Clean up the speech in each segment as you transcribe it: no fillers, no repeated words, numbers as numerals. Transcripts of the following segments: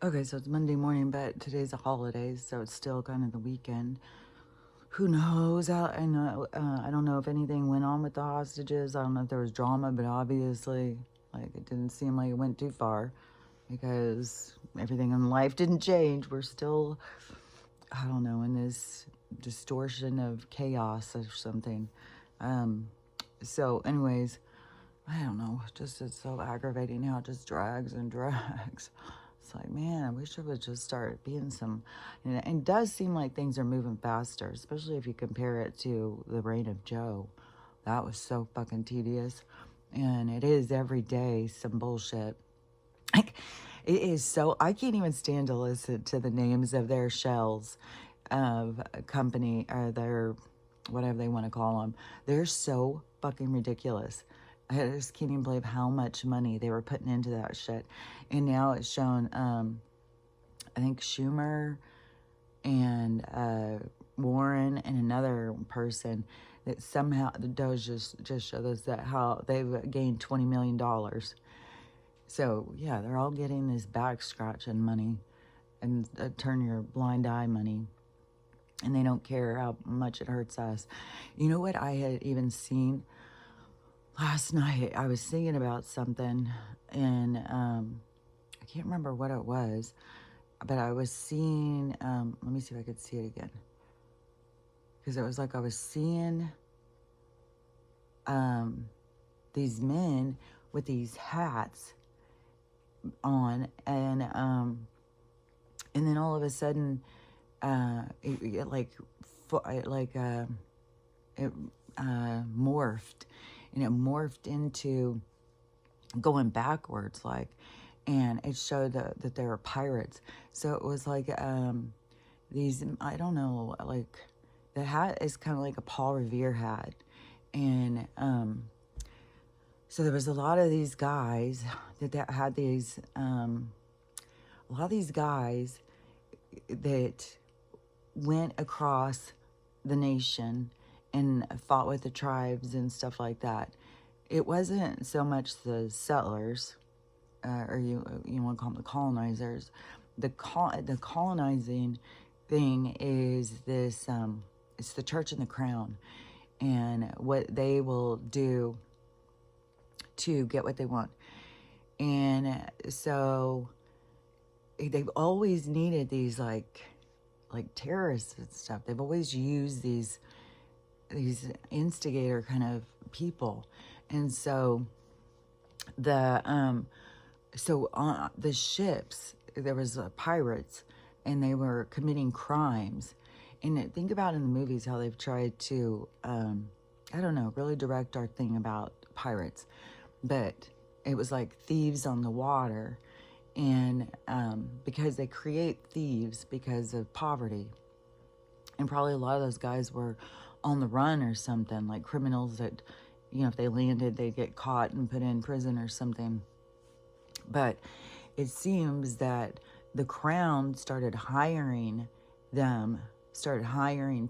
Okay, so it's Monday morning, but today's a holiday, so it's still kind of the weekend. Who knows? I don't know if anything went on with the hostages. I don't know if there was drama, but obviously, like, it didn't seem like it went too far because everything in life didn't change. We're still, I don't know, in this distortion of chaos or something. Um, so, anyways, I don't know. Just it's so aggravating how it just drags and drags. It's like, man, I wish it would just start being some. And it does seem like things are moving faster, especially if you compare it to the reign of Joe. That was so fucking tedious. And it is every day some bullshit. Like, it is so. I can't even stand to listen to the names of their shells of a company or their whatever they want to call them. They're so fucking ridiculous. I just can't even believe how much money they were putting into that shit. And now it's shown, I think Schumer and Warren and another person that somehow the Doge just showed us that how they've gained $20 million. So yeah, they're all getting this back scratching money and turn your blind eye money. And they don't care how much it hurts us. You know what I had even seen last night? I was thinking about something, and I can't remember what it was, but I was seeing, let me see if I could see it again. Because it was like I was seeing these men with these hats on, and then all of a sudden, it morphed, and it morphed into going backwards, like, and it showed that there were pirates. So it was like these, I don't know, like the hat is kind of like a Paul Revere hat, and so there was a lot of these guys that had these a lot of these guys that went across the nation and fought with the tribes and stuff like that. It wasn't so much the settlers, or you want to call them the colonizers. The colonizing thing is this. It's the church and the crown, and what they will do to get what they want. And so they've always needed these like terrorists and stuff. They've always used these instigator kind of people. And so on the ships there was pirates, and they were committing crimes. And think about in the movies how they've tried to I don't know, really direct our thing about pirates, but it was like thieves on the water. And because they create thieves because of poverty, and probably a lot of those guys were on the run or something, like criminals that, if they landed, they'd get caught and put in prison or something. But it seems that the crown started hiring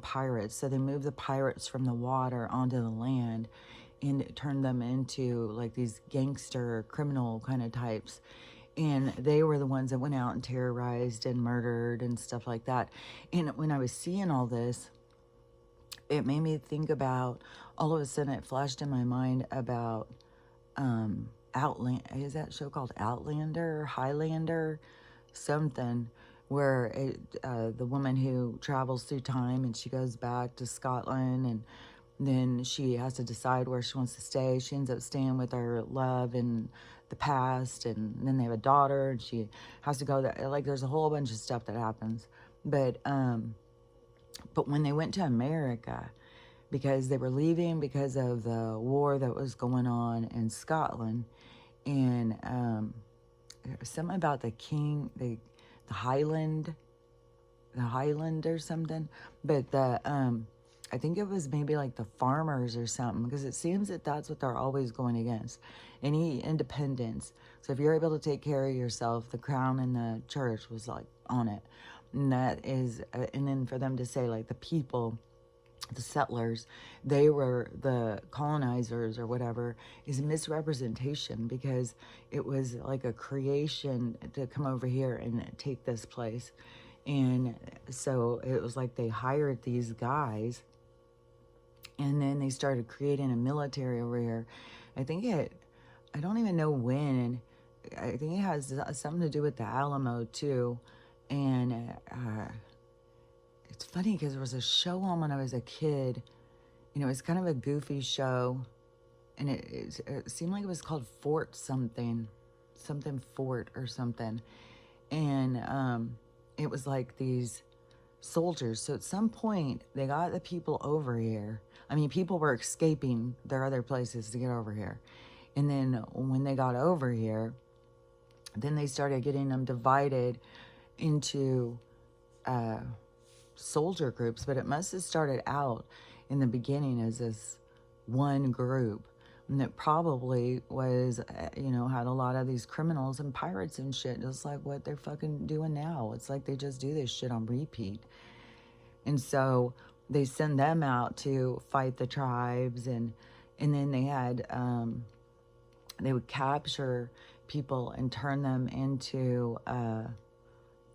pirates. So they moved the pirates from the water onto the land and turned them into like these gangster criminal kind of types. And they were the ones that went out and terrorized and murdered and stuff like that. And when I was seeing all this, it made me think about, all of a sudden it flashed in my mind about Outland. Is that show called Outlander or Highlander? Something where the woman who travels through time and she goes back to Scotland, and then she has to decide where she wants to stay. She ends up staying with her love in the past, and then they have a daughter, and she has to go there. Like, there's a whole bunch of stuff that happens. But when they went to America, because they were leaving because of the war that was going on in Scotland, and something about the king, the Highland or something. But I think it was maybe like the farmers or something, because it seems that that's what they're always going against. Any independence. So if you're able to take care of yourself, the crown and the church was like on it. And that is, and then for them to say like the people the settlers, they were the colonizers or whatever, is a misrepresentation, because it was like a creation to come over here and take this place. And so it was like they hired these guys, and then they started creating a military over here. I don't even know when. I think it has something to do with the Alamo too. And it's funny because there was a show on when I was a kid. It was kind of a goofy show, and it seemed like it was called Fort something, something Fort or something. And it was like these soldiers. So at some point, they got the people over here. I mean, people were escaping their other places to get over here. And then when they got over here, then they started getting them divided into soldier groups. But it must have started out in the beginning as this one group. And it probably was, had a lot of these criminals and pirates and shit, just like what they're fucking doing now. It's like they just do this shit on repeat. And so they send them out to fight the tribes, and then they had, they would capture people and turn them into,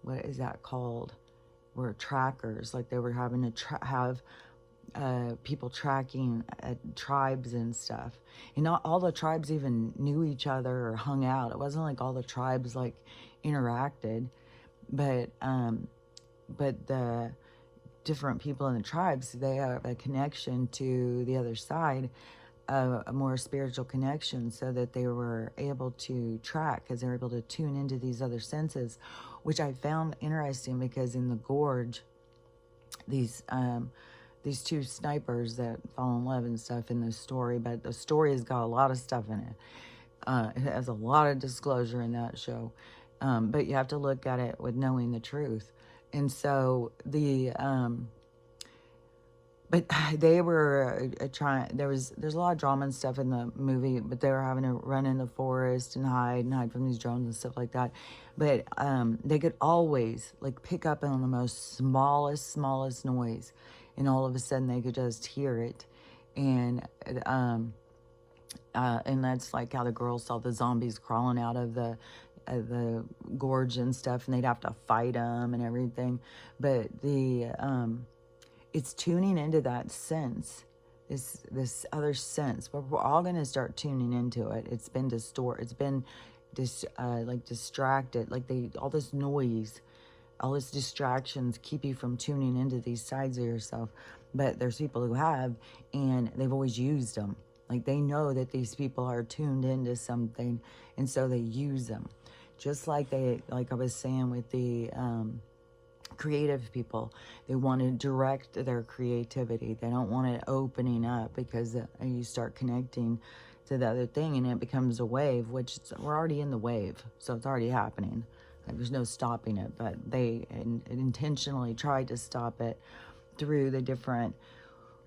what is that called? Were trackers. Like they were having to have people tracking tribes and stuff. And not all the tribes even knew each other or hung out. It wasn't like all the tribes like interacted, but the different people in the tribes, they have a connection to the other side, a more spiritual connection, so that they were able to track, because they were able to tune into these other senses, which I found interesting, because in the gorge, these two snipers that fall in love and stuff in the story, but the story has got a lot of stuff in it. It has a lot of disclosure in that show, but you have to look at it with knowing the truth. And so but they were trying. There's a lot of drama and stuff in the movie, but they were having to run in the forest and hide from these drones and stuff like that. But they could always like pick up on the most smallest noise, and all of a sudden they could just hear it. And that's like how the girls saw the zombies crawling out of the gorge and stuff, and they'd have to fight them and everything. But it's tuning into that sense, this other sense, but we're all going to start tuning into it. It's been like distracted, like all this noise, all these distractions keep you from tuning into these sides of yourself. But there's people who have, and they've always used them. Like they know that these people are tuned into something, and so they use them. Just like like I was saying with the creative people, they want to direct their creativity. They don't want it opening up, because you start connecting to the other thing, and it becomes a wave, which we're already in the wave, so it's already happening. Like, there's no stopping it, but they intentionally tried to stop it through the different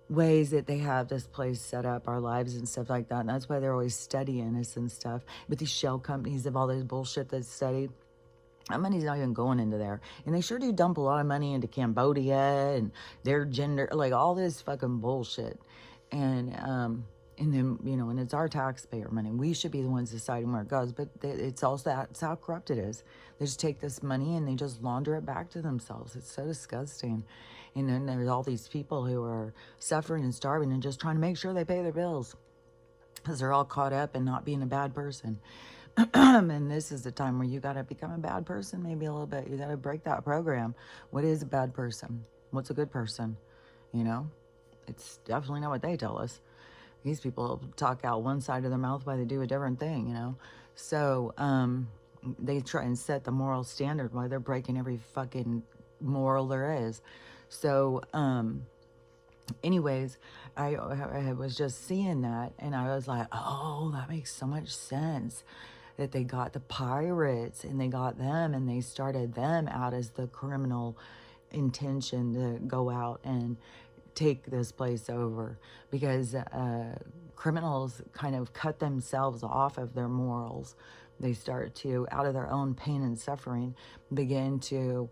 ways that they have this place set up, our lives and stuff like that. And that's why they're always studying us and stuff. But these shell companies have all this bullshit that study. That money's not even going into there. And they sure do dump a lot of money into Cambodia and their gender, like all this fucking bullshit. And then, and it's our taxpayer money. We should be the ones deciding where it goes. But it's also that's how corrupt it is. They just take this money and they just launder it back to themselves. It's so disgusting. And then there's all these people who are suffering and starving and just trying to make sure they pay their bills, because they're all caught up in not being a bad person. And this is the time where you got to become a bad person, maybe a little bit. You got to break that program. What is a bad person? What's a good person? It's definitely not what they tell us. These people talk out one side of their mouth while they do a different thing, So they try and set the moral standard while they're breaking every fucking moral there is. So anyways, I was just seeing that, and I was like, oh, that makes so much sense, that they got the pirates and they got them and they started them out as the criminal intention to go out and take this place over, because criminals kind of cut themselves off of their morals. They start to, out of their own pain and suffering, begin to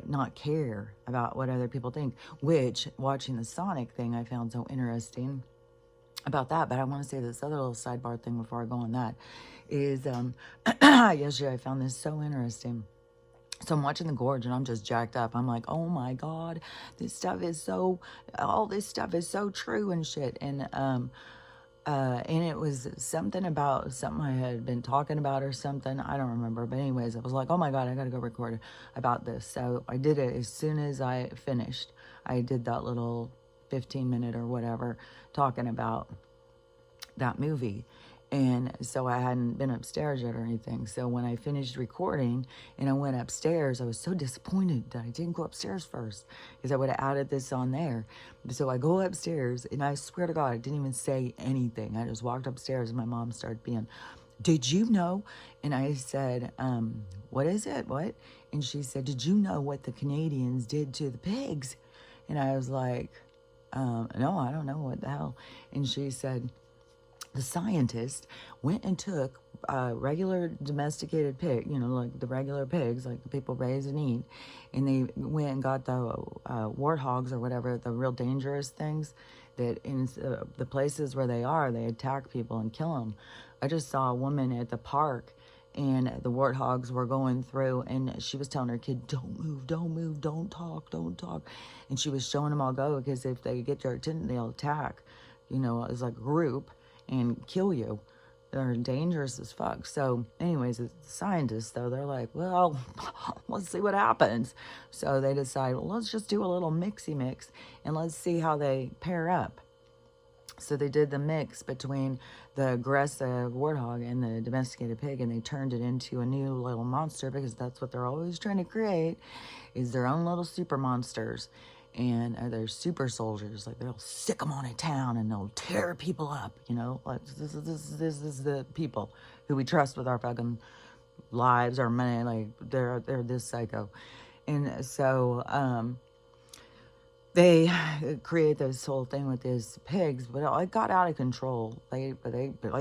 not care about what other people think, which watching the Sonic thing I found so interesting about that. But I want to say this other little sidebar thing before I go on that is yesterday I found this so interesting. So I'm watching The Gorge and I'm just jacked up. I'm like, oh my God, all this stuff is so true and shit. And it was something about something I had been talking about or something. I don't remember. But anyways, I was like, oh my God, I got to go record about this. So I did it as soon as I finished. I did that little 15-minute or whatever talking about that movie. And so I hadn't been upstairs yet or anything. So when I finished recording and I went upstairs, I was so disappointed that I didn't go upstairs first because I would have added this on there. So I go upstairs and I swear to God, I didn't even say anything. I just walked upstairs and my mom started being, did you know? And I said, what is it? What? And she said, did you know what the Canadians did to the pigs? And I was like, no, I don't know what the hell. And she said, the scientist went and took regular domesticated pig, like the regular pigs, like the people raise and eat, and they went and got the warthogs or whatever, the real dangerous things that in the places where they attack people and kill them. I just saw a woman at the park and the warthogs were going through and she was telling her kid, don't move, don't talk. And she was showing them all go because if they get your attention, they'll attack, as like a group and kill you. They're dangerous as fuck. So anyways, the scientists, though, they're like, well, let's see what happens. So they decide, well, let's just do a little mixy mix and let's see how they pair up. So they did the mix between the aggressive warthog and the domesticated pig, and they turned it into a new little monster because that's what they're always trying to create, is their own little super monsters. And they're super soldiers, like they'll sick them on a town and they'll tear people up, like this is the people who we trust with our fucking lives, our money, like they're this psycho. And so they create this whole thing with these pigs, but it got out of control. They've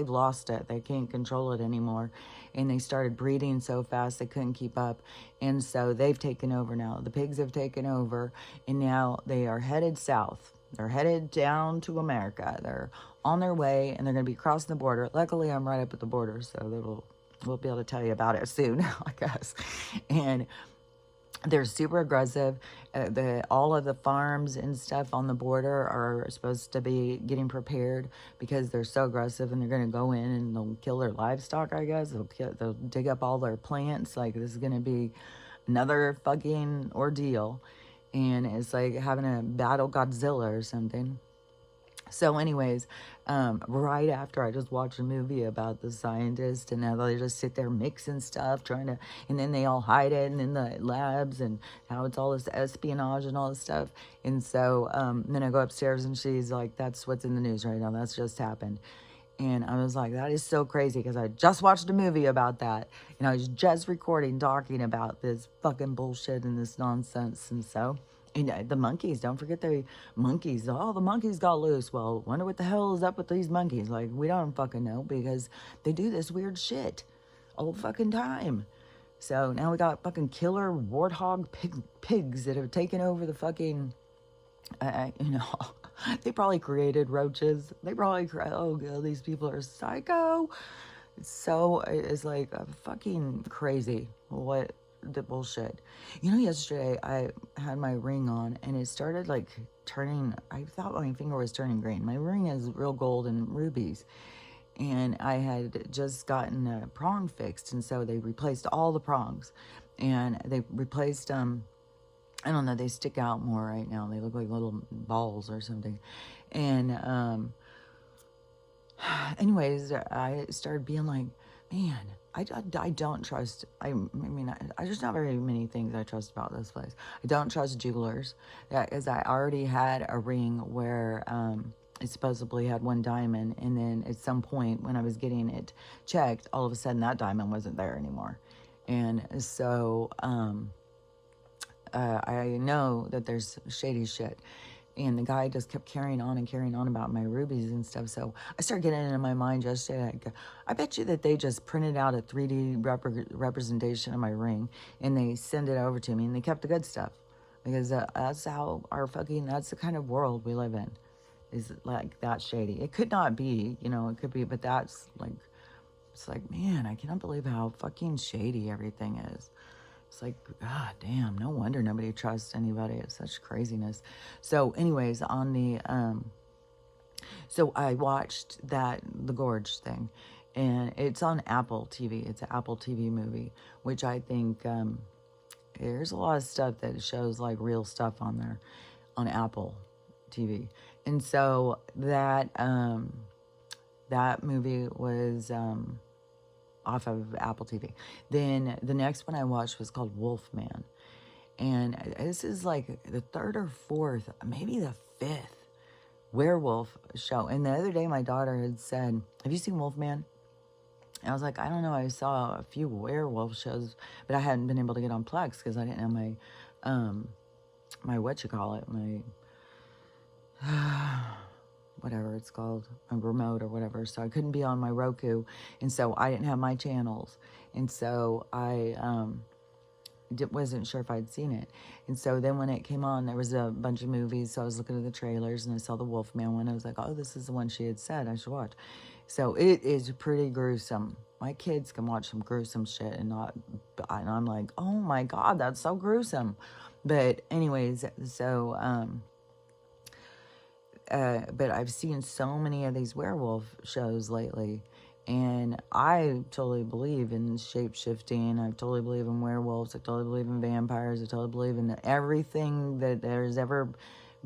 lost it. They can't control it anymore. And they started breeding so fast they couldn't keep up. And so they've taken over now. The pigs have taken over, and now they are headed south. They're headed down to America. They're on their way, and they're going to be crossing the border. Luckily, I'm right up at the border, so we'll be able to tell you about it soon, I guess. And they're super aggressive. All of the farms and stuff on the border are supposed to be getting prepared because they're so aggressive, and they're going to go in and they'll kill their livestock, I guess. They'll dig up all their plants. Like, this is going to be another fucking ordeal. And it's like having a battle Godzilla or something. So anyways, right after I just watched a movie about the scientist, and now they just sit there mixing stuff, and then they all hide it in the labs, and how it's all this espionage and all this stuff. And so then I go upstairs and she's like, that's what's in the news right now. That's just happened. And I was like, that is so crazy because I just watched a movie about that. And I was just recording, talking about this fucking bullshit and this nonsense. And so... And the monkeys, don't forget the monkeys. Oh, the monkeys got loose. Well, wonder what the hell is up with these monkeys. Like, we don't fucking know because they do this weird shit all the fucking time. So now we got fucking killer warthog pigs that have taken over the fucking, they probably created roaches. They probably, oh God, these people are psycho. So it's like fucking crazy what the bullshit. Yesterday I had my ring on and it started like turning, I thought my finger was turning green. My ring is real gold and rubies, and I had just gotten a prong fixed, and so they replaced all the prongs, and they replaced I don't know, they stick out more right now. They look like little balls or something. And anyways, I started being like, man, I don't trust, there's not very many things I trust about this place. I don't trust jewelers, as I already had a ring where it supposedly had one diamond, and then at some point when I was getting it checked, all of a sudden that diamond wasn't there anymore. And so I know that there's shady shit. And the guy just kept carrying on and carrying on about my rubies and stuff. So I started getting it in my mind yesterday. I bet you that they just printed out a 3D representation of my ring and they send it over to me, and they kept the good stuff. Because that's how that's the kind of world we live in. Is like that shady. It could not be, it could be, but that's like, it's like, man, I cannot believe how fucking shady everything is. It's like, God damn, no wonder nobody trusts anybody. It's such craziness. So anyways, so I watched the Gorge thing, and it's on Apple TV. It's an Apple TV movie, which I think, there's a lot of stuff that shows like real stuff on there on Apple TV. And so that movie was, off of Apple TV. Then the next one I watched was called Wolfman. And this is like the third or fourth, maybe the fifth werewolf show. And the other day my daughter had said, have you seen Wolfman? And I was like, I don't know. I saw a few werewolf shows, but I hadn't been able to get on Plex because I didn't have my, my whatever it's called, a remote or whatever. So I couldn't be on my Roku. And so I didn't have my channels. And so I wasn't sure if I'd seen it. And so then when it came on, there was a bunch of movies. So I was looking at the trailers and I saw the Wolfman one. I was like, oh, this is the one she had said I should watch. So it is pretty gruesome. My kids can watch some gruesome shit and I'm like, oh my God, that's so gruesome. But anyways, so, but I've seen so many of these werewolf shows lately, and I totally believe in shape-shifting. I totally believe in werewolves. I totally believe in vampires. I totally believe in everything that there's ever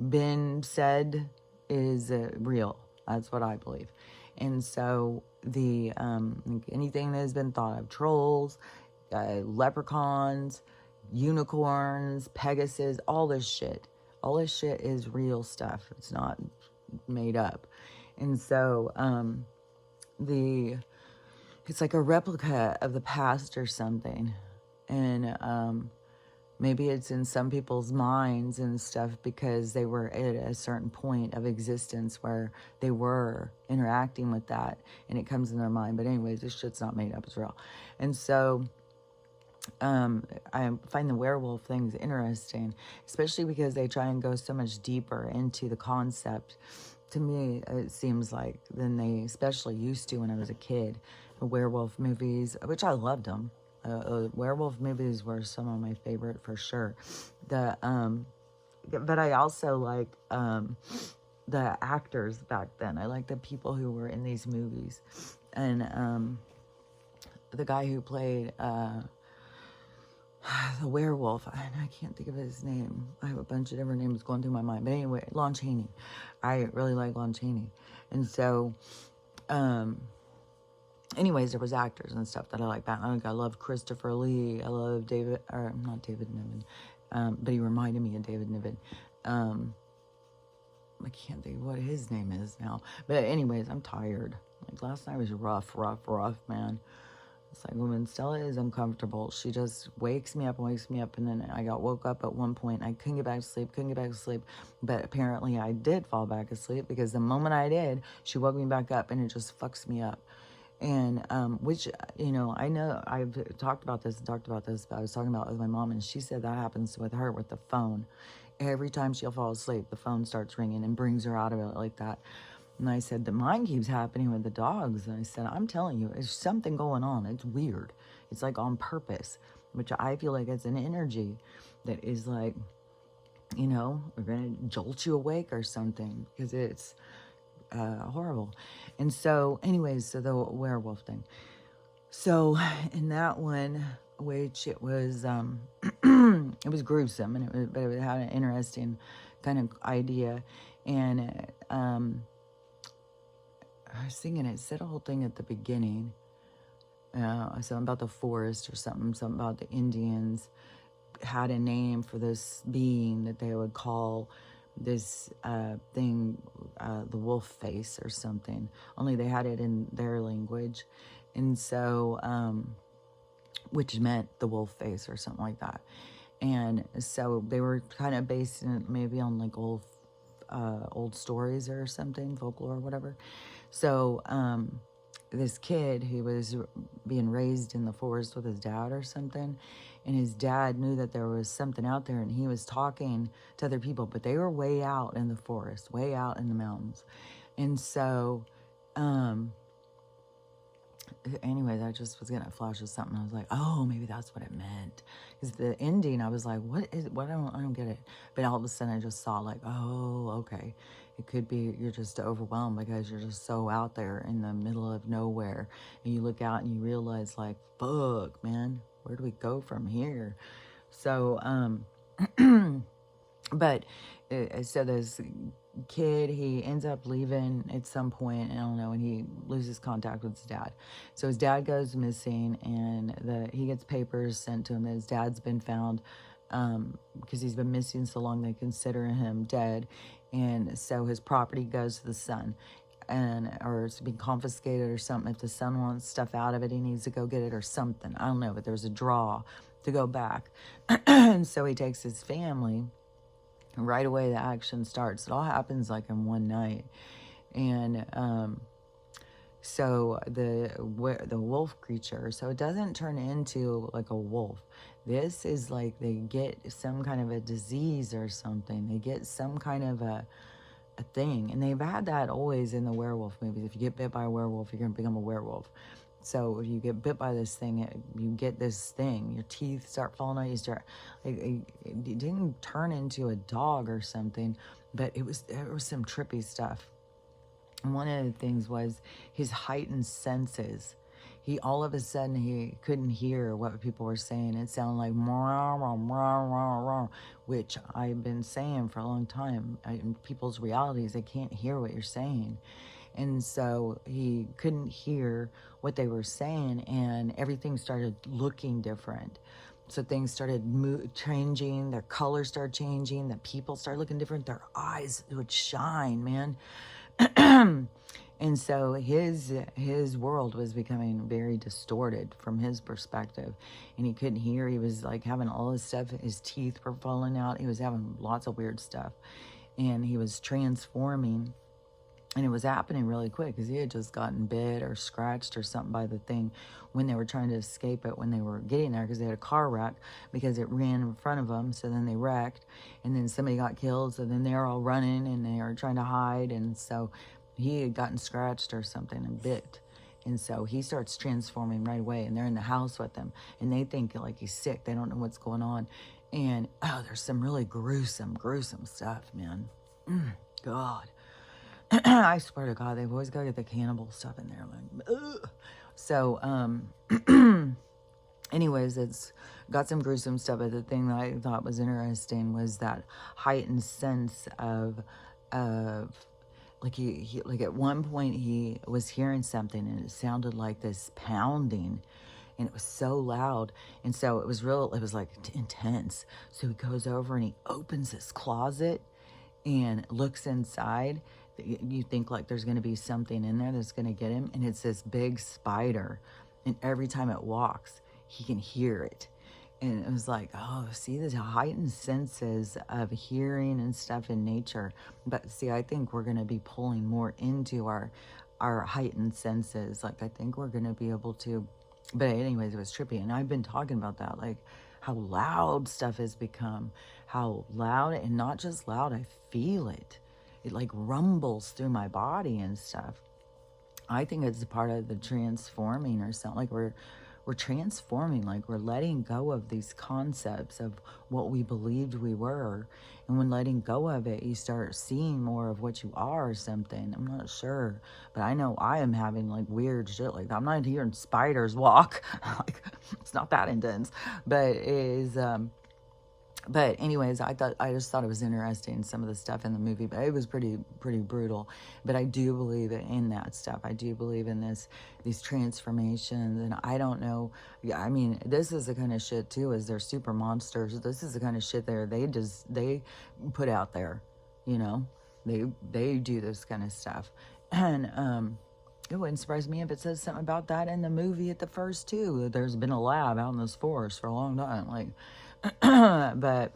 been said is real. That's what I believe. And so anything that has been thought of, trolls, leprechauns, unicorns, Pegasus, all this shit is real stuff. It's not made up. And so it's like a replica of the past or something. And maybe it's in some people's minds and stuff because they were at a certain point of existence where they were interacting with that and it comes in their mind. But anyways, this shit's not made up, it's real. And so I find the werewolf things interesting, especially because they try and go so much deeper into the concept. To me, it seems like than they especially used to when I was a kid. Werewolf movies, which I loved them. Werewolf movies were some of my favorite for sure. But I also like the actors back then. I like the people who were in these movies, and the guy who played the werewolf, I can't think of his name. I have a bunch of different names going through my mind. But anyway, Lon Chaney. I really like Lon Chaney. And so, anyways, there was actors and stuff that I like back. I loved Christopher Lee. I love not David Niven. But he reminded me of David Niven. I can't think of what his name is now. But anyways, I'm tired. Like last night was rough, man. It's like when Stella is uncomfortable, she just wakes me up, and then I woke up at one point. I couldn't get back to sleep, but apparently I did fall back asleep because the moment I did, she woke me back up, and it just fucks me up. And, which, I know I've talked about this, but I was talking about it with my mom, and she said that happens with her with the phone. Every time she'll fall asleep, the phone starts ringing and brings her out of it like that. And I said, the mine keeps happening with the dogs. And I said, I'm telling you, there's something going on. It's weird. It's like on purpose, which I feel like it's an energy that is like, we're going to jolt you awake or something because it's horrible. And so anyways, so the werewolf thing. So in that one, which it was, it was gruesome, but it had an interesting kind of idea. And, I was thinking, it said a whole thing at the beginning. Something about the forest or something about the Indians had a name for this being that they would call this thing, the wolf face or something. Only they had it in their language. And so, which meant the wolf face or something like that. And so they were kind of basing it maybe on like old old stories or something, folklore or whatever. So this kid who was being raised in the forest with his dad or something, and his dad knew that there was something out there, and he was talking to other people, but they were way out in the forest, way out in the mountains. And so anyways, I just was getting a flash of something. I was like, oh, maybe that's what it meant. Because the ending, I was like, what? I don't get it. But all of a sudden, I just saw like, oh, okay. It could be you're just overwhelmed because you're just so out there in the middle of nowhere. And you look out and you realize like, fuck, man, where do we go from here? So, but so this kid, he ends up leaving at some point, I don't know, and he loses contact with his dad. So his dad goes missing, and he gets papers sent to him that his dad's been found, because he's been missing so long they consider him dead. And so his property goes to the son, or it's being confiscated or something. If the son wants stuff out of it, he needs to go get it or something. I don't know, but there's a draw to go back. And so he takes his family. Right away, the action starts. It all happens like in one night. And so the wolf creature, so it doesn't turn into like a wolf. This is like they get some kind of a disease or something. They get some kind of a thing. And they've had that always in the werewolf movies. If you get bit by a werewolf, you're going to become a werewolf. So if you get bit by this thing, you get this thing. Your teeth start falling out. You start, like, it didn't turn into a dog or something, but there was some trippy stuff. And one of the things was his heightened senses. All of a sudden, he couldn't hear what people were saying. It sounded like, which I've been saying for a long time. In people's realities, they can't hear what you're saying. And so he couldn't hear what they were saying, and everything started looking different. So things started changing, their colors started changing, the people started looking different, their eyes would shine, man. And so his world was becoming very distorted from his perspective, and he couldn't hear. He was like having all his stuff, his teeth were falling out, he was having lots of weird stuff, and he was transforming. And it was happening really quick because he had just gotten bit or scratched or something by the thing when they were trying to escape it, when they were getting there, because they had a car wreck because it ran in front of them. So then they wrecked, and then somebody got killed. So then they were all running and they were trying to hide. And so he had gotten scratched or something and bit. And so he starts transforming right away, and they're in the house with him, and they think like he's sick. They don't know what's going on. And there's some really gruesome stuff, man. God. I swear to God, they've always got to get the cannibal stuff in there. Like, ugh. So, anyways, it's got some gruesome stuff. But the thing that I thought was interesting was that heightened sense of like he like at one point he was hearing something, and it sounded like this pounding, and it was so loud, and so it was like intense. So he goes over and he opens this closet and looks inside. You think like there's going to be something in there that's going to get him, and it's this big spider, and every time it walks he can hear it. And it was like, oh, see, the heightened senses of hearing and stuff in nature. But see, I think we're going to be pulling more into our heightened senses. Like, I think we're going to be able to, but anyways, it was trippy. And I've been talking about that, like how loud stuff has become, how loud, and not just loud, I feel it. It like rumbles through my body and stuff. I think it's a part of the transforming or something. Like we're transforming, like we're letting go of these concepts of what we believed we were. And when letting go of it, you start seeing more of what you are or something. I'm not sure, but I know I am having like weird shit like that. I'm not hearing spiders walk. Like, it's not that intense, but it is, but anyways, I just thought it was interesting, some of the stuff in the movie, but it was pretty brutal. But I do believe in that stuff. I do believe in these transformations, and I don't know. Yeah, I mean, this is the kind of shit too, is they're super monsters. This is the kind of shit they put out there, you know. They do this kind of stuff, and it wouldn't surprise me if it says something about that in the movie at the first too. That there's been a lab out in this forest for a long time, like. But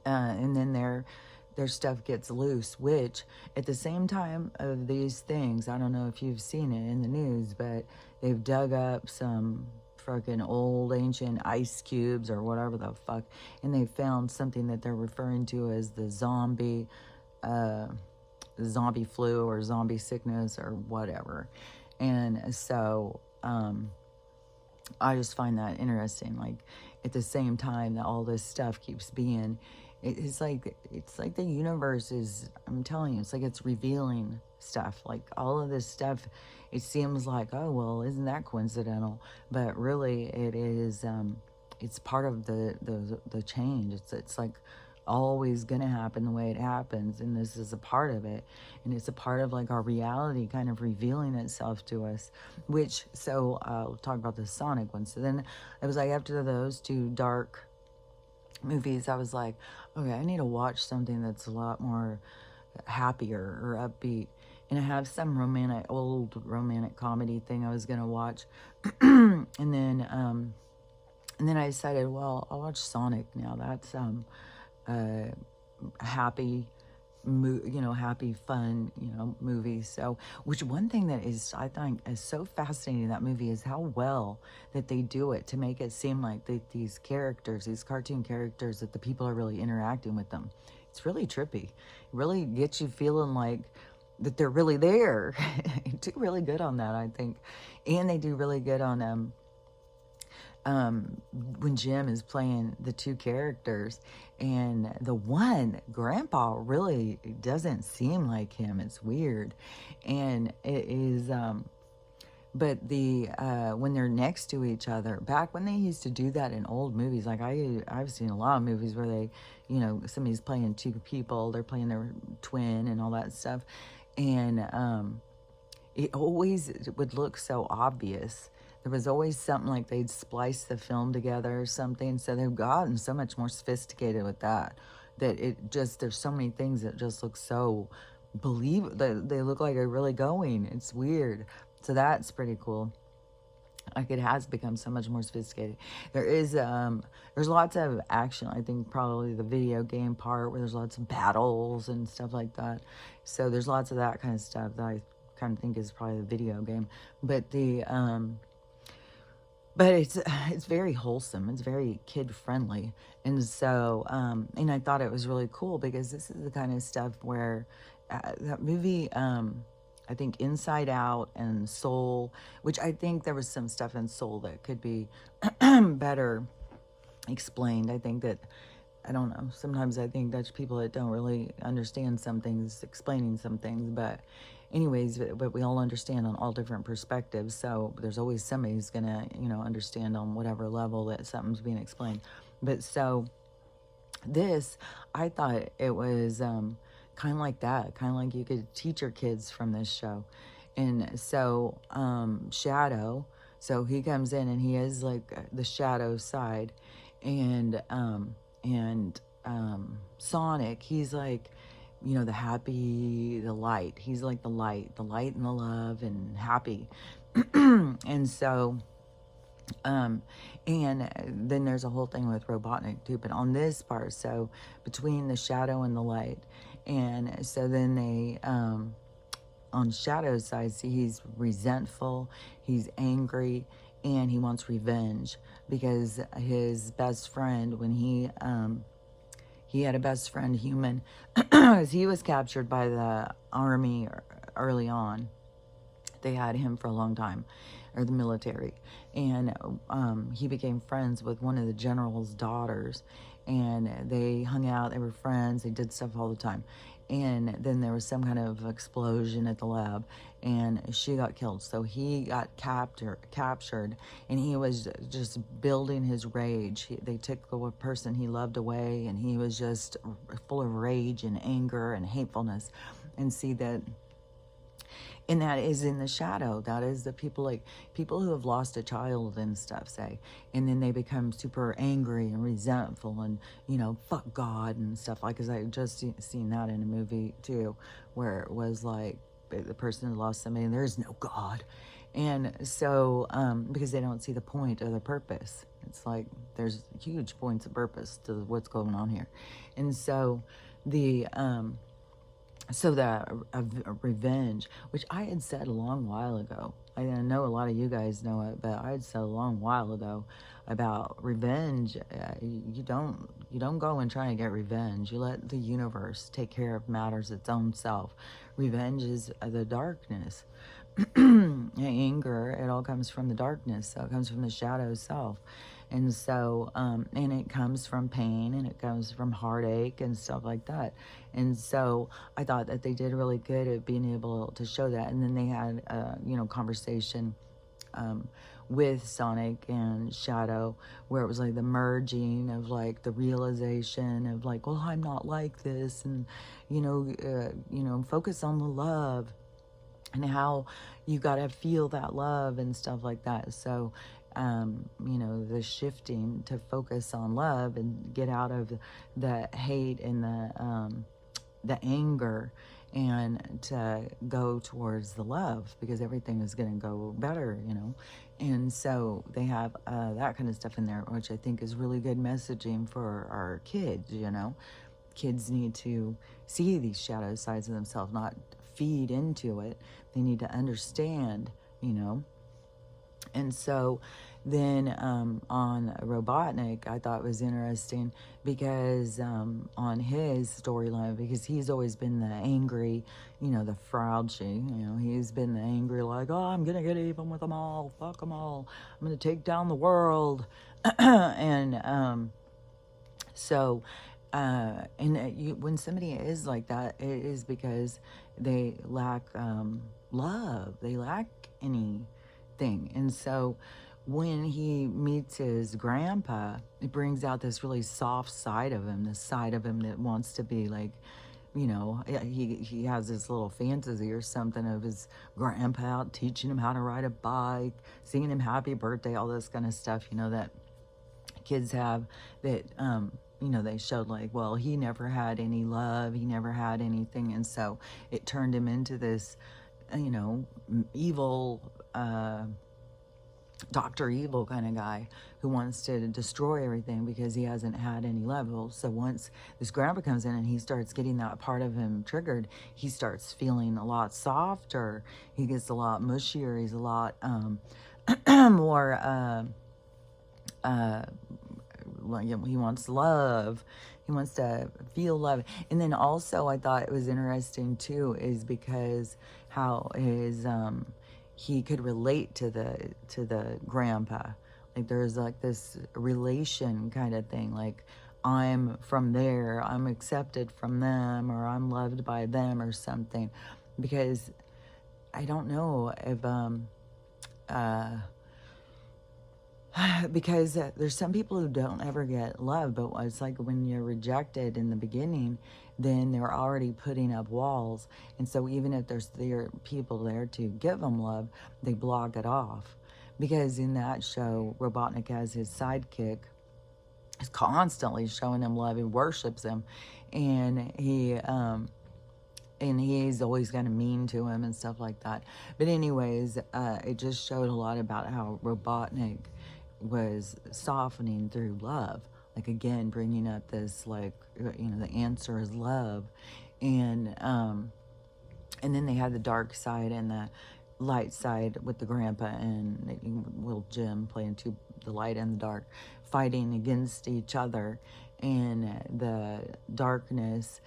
and then their stuff gets loose, which at the same time of these things, I don't know if you've seen it in the news, but they've dug up some fucking old ancient ice cubes or whatever the fuck, and they found something that they're referring to as the uh, zombie flu or zombie sickness or whatever. And so, I just find that interesting. Like at the same time that all this stuff keeps being, it's like the universe is. I'm telling you, it's like it's revealing stuff. Like all of this stuff, it seems like, oh well, isn't that coincidental? But really, it is. It's part of the change. It's like always gonna happen the way it happens, and this is a part of it, and it's a part of like our reality kind of revealing itself to us. Which, so I'll talk about the Sonic one. So then it was like after those two dark movies, I was like, okay, I need to watch something that's a lot more happier or upbeat. And I have some old romantic comedy thing I was gonna watch, and then I decided, well, I'll watch Sonic now. That's uh, happy, happy, fun, movie. So, which one thing that is, I think, is so fascinating in that movie is how well that they do it to make it seem like these characters, these cartoon characters, that the people are really interacting with them. It's really trippy. It really gets you feeling like that they're really there. They do really good on that, I think. And they do really good on when Jim is playing the two characters, and the one grandpa really doesn't seem like him. It's weird. And it is but the when they're next to each other, back when they used to do that in old movies, like I've seen a lot of movies where they, somebody's playing two people, they're playing their twin and all that stuff, and it always would look so obvious. There was always something like they'd splice the film together or something. So they've gotten so much more sophisticated with that there's so many things that just look so they look like they're really going. It's weird. So that's pretty cool. Like it has become so much more sophisticated. There's lots of action. I think probably the video game part where there's lots of battles and stuff like that. So there's lots of that kind of stuff that I kind of think is probably the video game. But but it's very wholesome. It's very kid friendly, and so and I thought it was really cool because this is the kind of stuff where that movie. I think Inside Out and Soul, which I think there was some stuff in Soul that could be better explained. I think that, I don't know, sometimes I think Dutch people that don't really understand some things, explaining some things, but anyways, but we all understand on all different perspectives, so there's always somebody who's gonna, understand on whatever level that something's being explained. But so this, I thought it was kind of like that, kind of like you could teach your kids from this show. And so Shadow, so he comes in and he is like the shadow side, and Sonic, he's like, the happy, the light. He's like the light and the love and happy. And so and then there's a whole thing with Robotnik too, but on this part, so between the shadow and the light, and so then they on Shadow's side, see, he's resentful, he's angry, and he wants revenge because his best friend, when he had a best friend, human, he was captured by the army early on. They had him for a long time, or the military, and he became friends with one of the general's daughters, and they hung out, they were friends, they did stuff all the time. And then there was some kind of explosion at the lab, and she got killed. So he got captured, and he was just building his rage. They took the person he loved away, and he was just full of rage and anger and hatefulness. And see that, and that is in the shadow. That is the people who have lost a child and stuff, say, and then they become super angry and resentful and, fuck God and stuff. Like, because I just seen that in a movie too, where it was like the person who lost somebody and there is no God. And so, because they don't see the point or the purpose. It's like there's huge points of purpose to what's going on here. And so the so that revenge, which I had said a long while ago. I know a lot of you guys know it, but I had said a long while ago about revenge. You don't go and try and get revenge. You let the universe take care of matters its own self. Revenge is the darkness. Anger, it all comes from the darkness, so it comes from the shadow self. And so and it comes from pain, and it comes from heartache and stuff like that. And so I thought that they did really good at being able to show that. And then they had conversation with Sonic and Shadow, where it was like the merging of like the realization of like, well, I'm not like this, and focus on the love, and how you got to feel that love and stuff like that. So, the shifting to focus on love and get out of the hate and the anger, and to go towards the love, because everything is going to go better. And so they have that kind of stuff in there, which I think is really good messaging for our kids. Kids need to see these shadow sides of themselves, not feed into it. They need to understand. And so then on Robotnik, I thought was interesting because on his storyline, because he's always been the angry, the Fraudschi, he's been the angry, like, oh, I'm going to get even with them all, fuck them all, I'm going to take down the world. And so, when somebody is like that, it is because they lack love. They lack anything. And so when he meets his grandpa, it brings out this really soft side of him, this side of him that wants to be like, he has this little fantasy or something of his grandpa out teaching him how to ride a bike, singing him happy birthday, all this kind of stuff, that kids have, that they showed like, well, he never had any love, he never had anything. And so it turned him into this evil Dr. Evil kind of guy who wants to destroy everything because he hasn't had any levels. So once this grandpa comes in and he starts getting that part of him triggered, he starts feeling a lot softer. He gets a lot mushier. He's a lot more he wants love. He wants to feel love. And then also I thought it was interesting too, is because how his he could relate to the grandpa. Like there's like this relation kind of thing, like I'm from there, I'm accepted from them, or I'm loved by them or something. Because I don't know if because there's some people who don't ever get love, but it's like when you're rejected in the beginning, then they're already putting up walls. And so even if there are people there to give them love, they block it off. Because in that show, Robotnik has his sidekick is constantly showing him love. He worships him, and he's always kind of mean to him and stuff like that. But anyways, it just showed a lot about how Robotnik was softening through love, like again bringing up this, like, the answer is love. And then they had the dark side and the light side with the grandpa and little Jim playing the light and the dark, fighting against each other. And the darkness,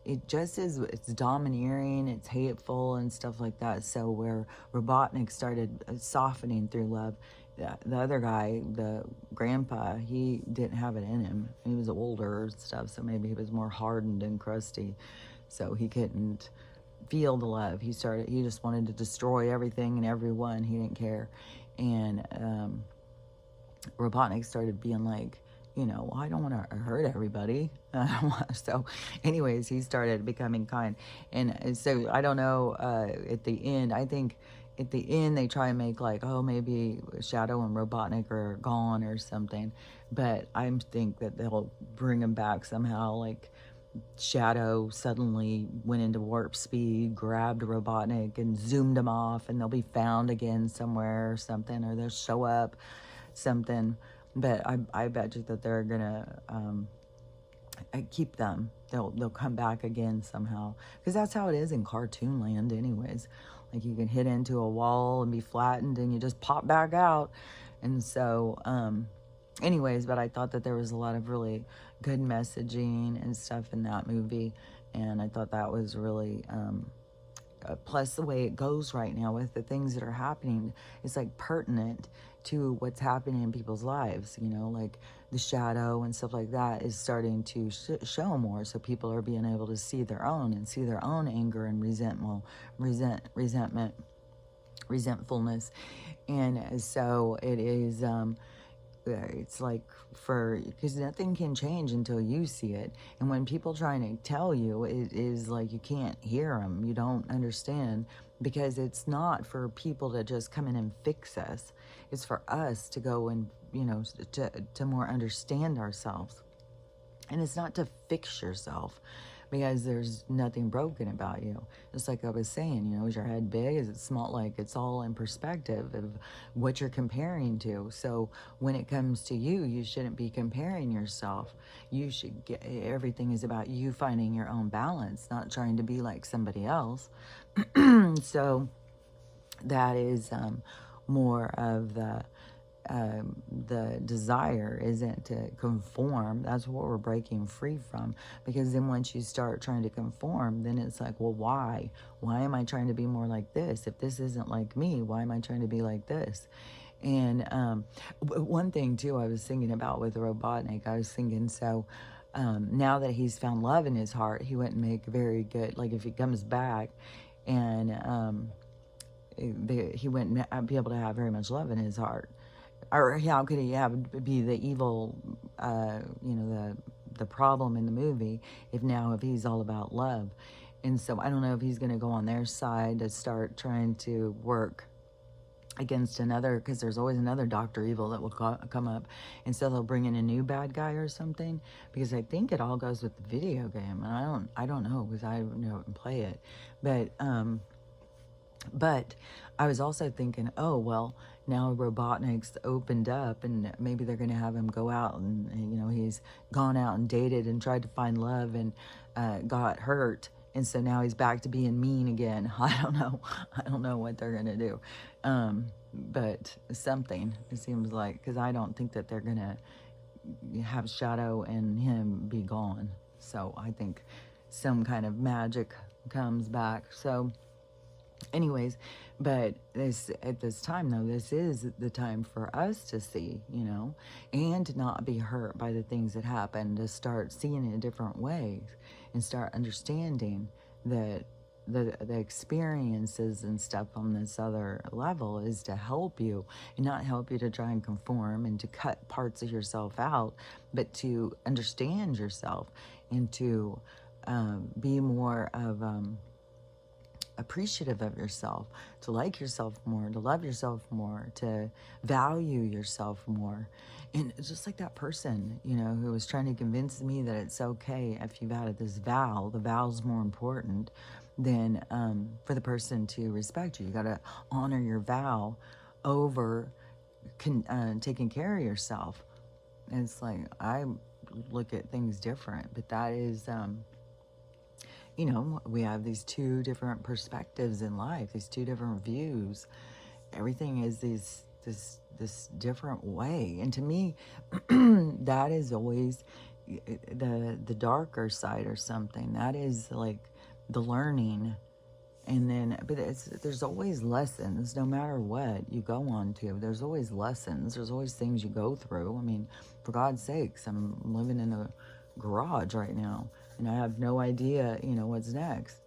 it just is, it's domineering, it's hateful and stuff like that. So where Robotnik started softening through love, the other guy, the grandpa, he didn't have it in him. He was older and stuff, so maybe he was more hardened and crusty, so he couldn't feel the love. He just wanted to destroy everything and everyone. He didn't care. And Robotnik started being like, I don't want to hurt everybody. So anyways, he started becoming kind. And so I don't know, at the end, I think at the end they try and make like, oh, maybe Shadow and Robotnik are gone or something. But I think that they'll bring him back somehow, like Shadow suddenly went into warp speed, grabbed Robotnik and zoomed him off, and they'll be found again somewhere or something, or they'll show up something. But I bet you that they're gonna keep them. They'll come back again somehow, because that's how it is in cartoon land anyways. Like, you can hit into a wall and be flattened and you just pop back out. And so anyways, but I thought that there was a lot of really good messaging and stuff in that movie, and I thought that was really plus the way it goes right now with the things that are happening, it's like pertinent to what's happening in people's lives, you know, like the shadow and stuff like that is starting to show more, so people are being able to see their own and see their own anger and resentment, resentfulness. And so it is it's like, for, because nothing can change until you see it, and when people trying to tell you, it is like you can't hear them, you don't understand, because it's not for people to just come in and fix us, it's for us to go and, you know, to more understand ourselves. And it's not to fix yourself, because there's nothing broken about you. Just like I was saying, you know, is your head big? Is it small? Like, it's all in perspective of what you're comparing to. So when it comes to you, you shouldn't be comparing yourself. You should get, everything is about you finding your own balance, not trying to be like somebody else. So that is more of the desire isn't to conform. That's what we're breaking free from, because then once you start trying to conform, then it's like, well, why am I trying to be more like this? If this isn't like me, why am I trying to be like this? And one thing too I was thinking about with Robotnik, I was thinking, so now that he's found love in his heart, he wouldn't make very good, like if he comes back and he wouldn't be able to have very much love in his heart. Or how could he be the evil, you know, the problem in the movie if he's all about love? And so I don't know if he's going to go on their side to start trying to work against another, because there's always another Dr. Evil that will come up, and so they'll bring in a new bad guy or something, because I think it all goes with the video game, and I don't know, because I don't play it, but I was also thinking, oh, well, now Robotnik's opened up, and maybe they're going to have him go out and, you know, he's gone out and dated and tried to find love and got hurt. And so now he's back to being mean again. I don't know. I don't know what they're going to do. But something, it seems like, because I don't think that they're going to have Shadow and him be gone. So I think some kind of magic comes back. So anyways, but at this time though, this is the time for us to see, you know, and to not be hurt by the things that happen, to start seeing it in different ways and start understanding that the experiences and stuff on this other level is to help you, and not help you to try and conform and to cut parts of yourself out, but to understand yourself and to be more of appreciative of yourself, to like yourself more, to love yourself more, to value yourself more. And just like that person, you know, who was trying to convince me that it's okay if you've added this vow, the vow's more important than for the person to respect you. You got to honor your vow over taking care of yourself. And it's like, I look at things different, but that is you know, we have these two different perspectives in life, these two different views. Everything is this different way. And to me, that is always the darker side or something. That is like the learning. And then, but there's always lessons, no matter what you go on to. There's always lessons. There's always things you go through. I mean, for God's sakes, I'm living in a garage right now, and I have no idea, you know, what's next.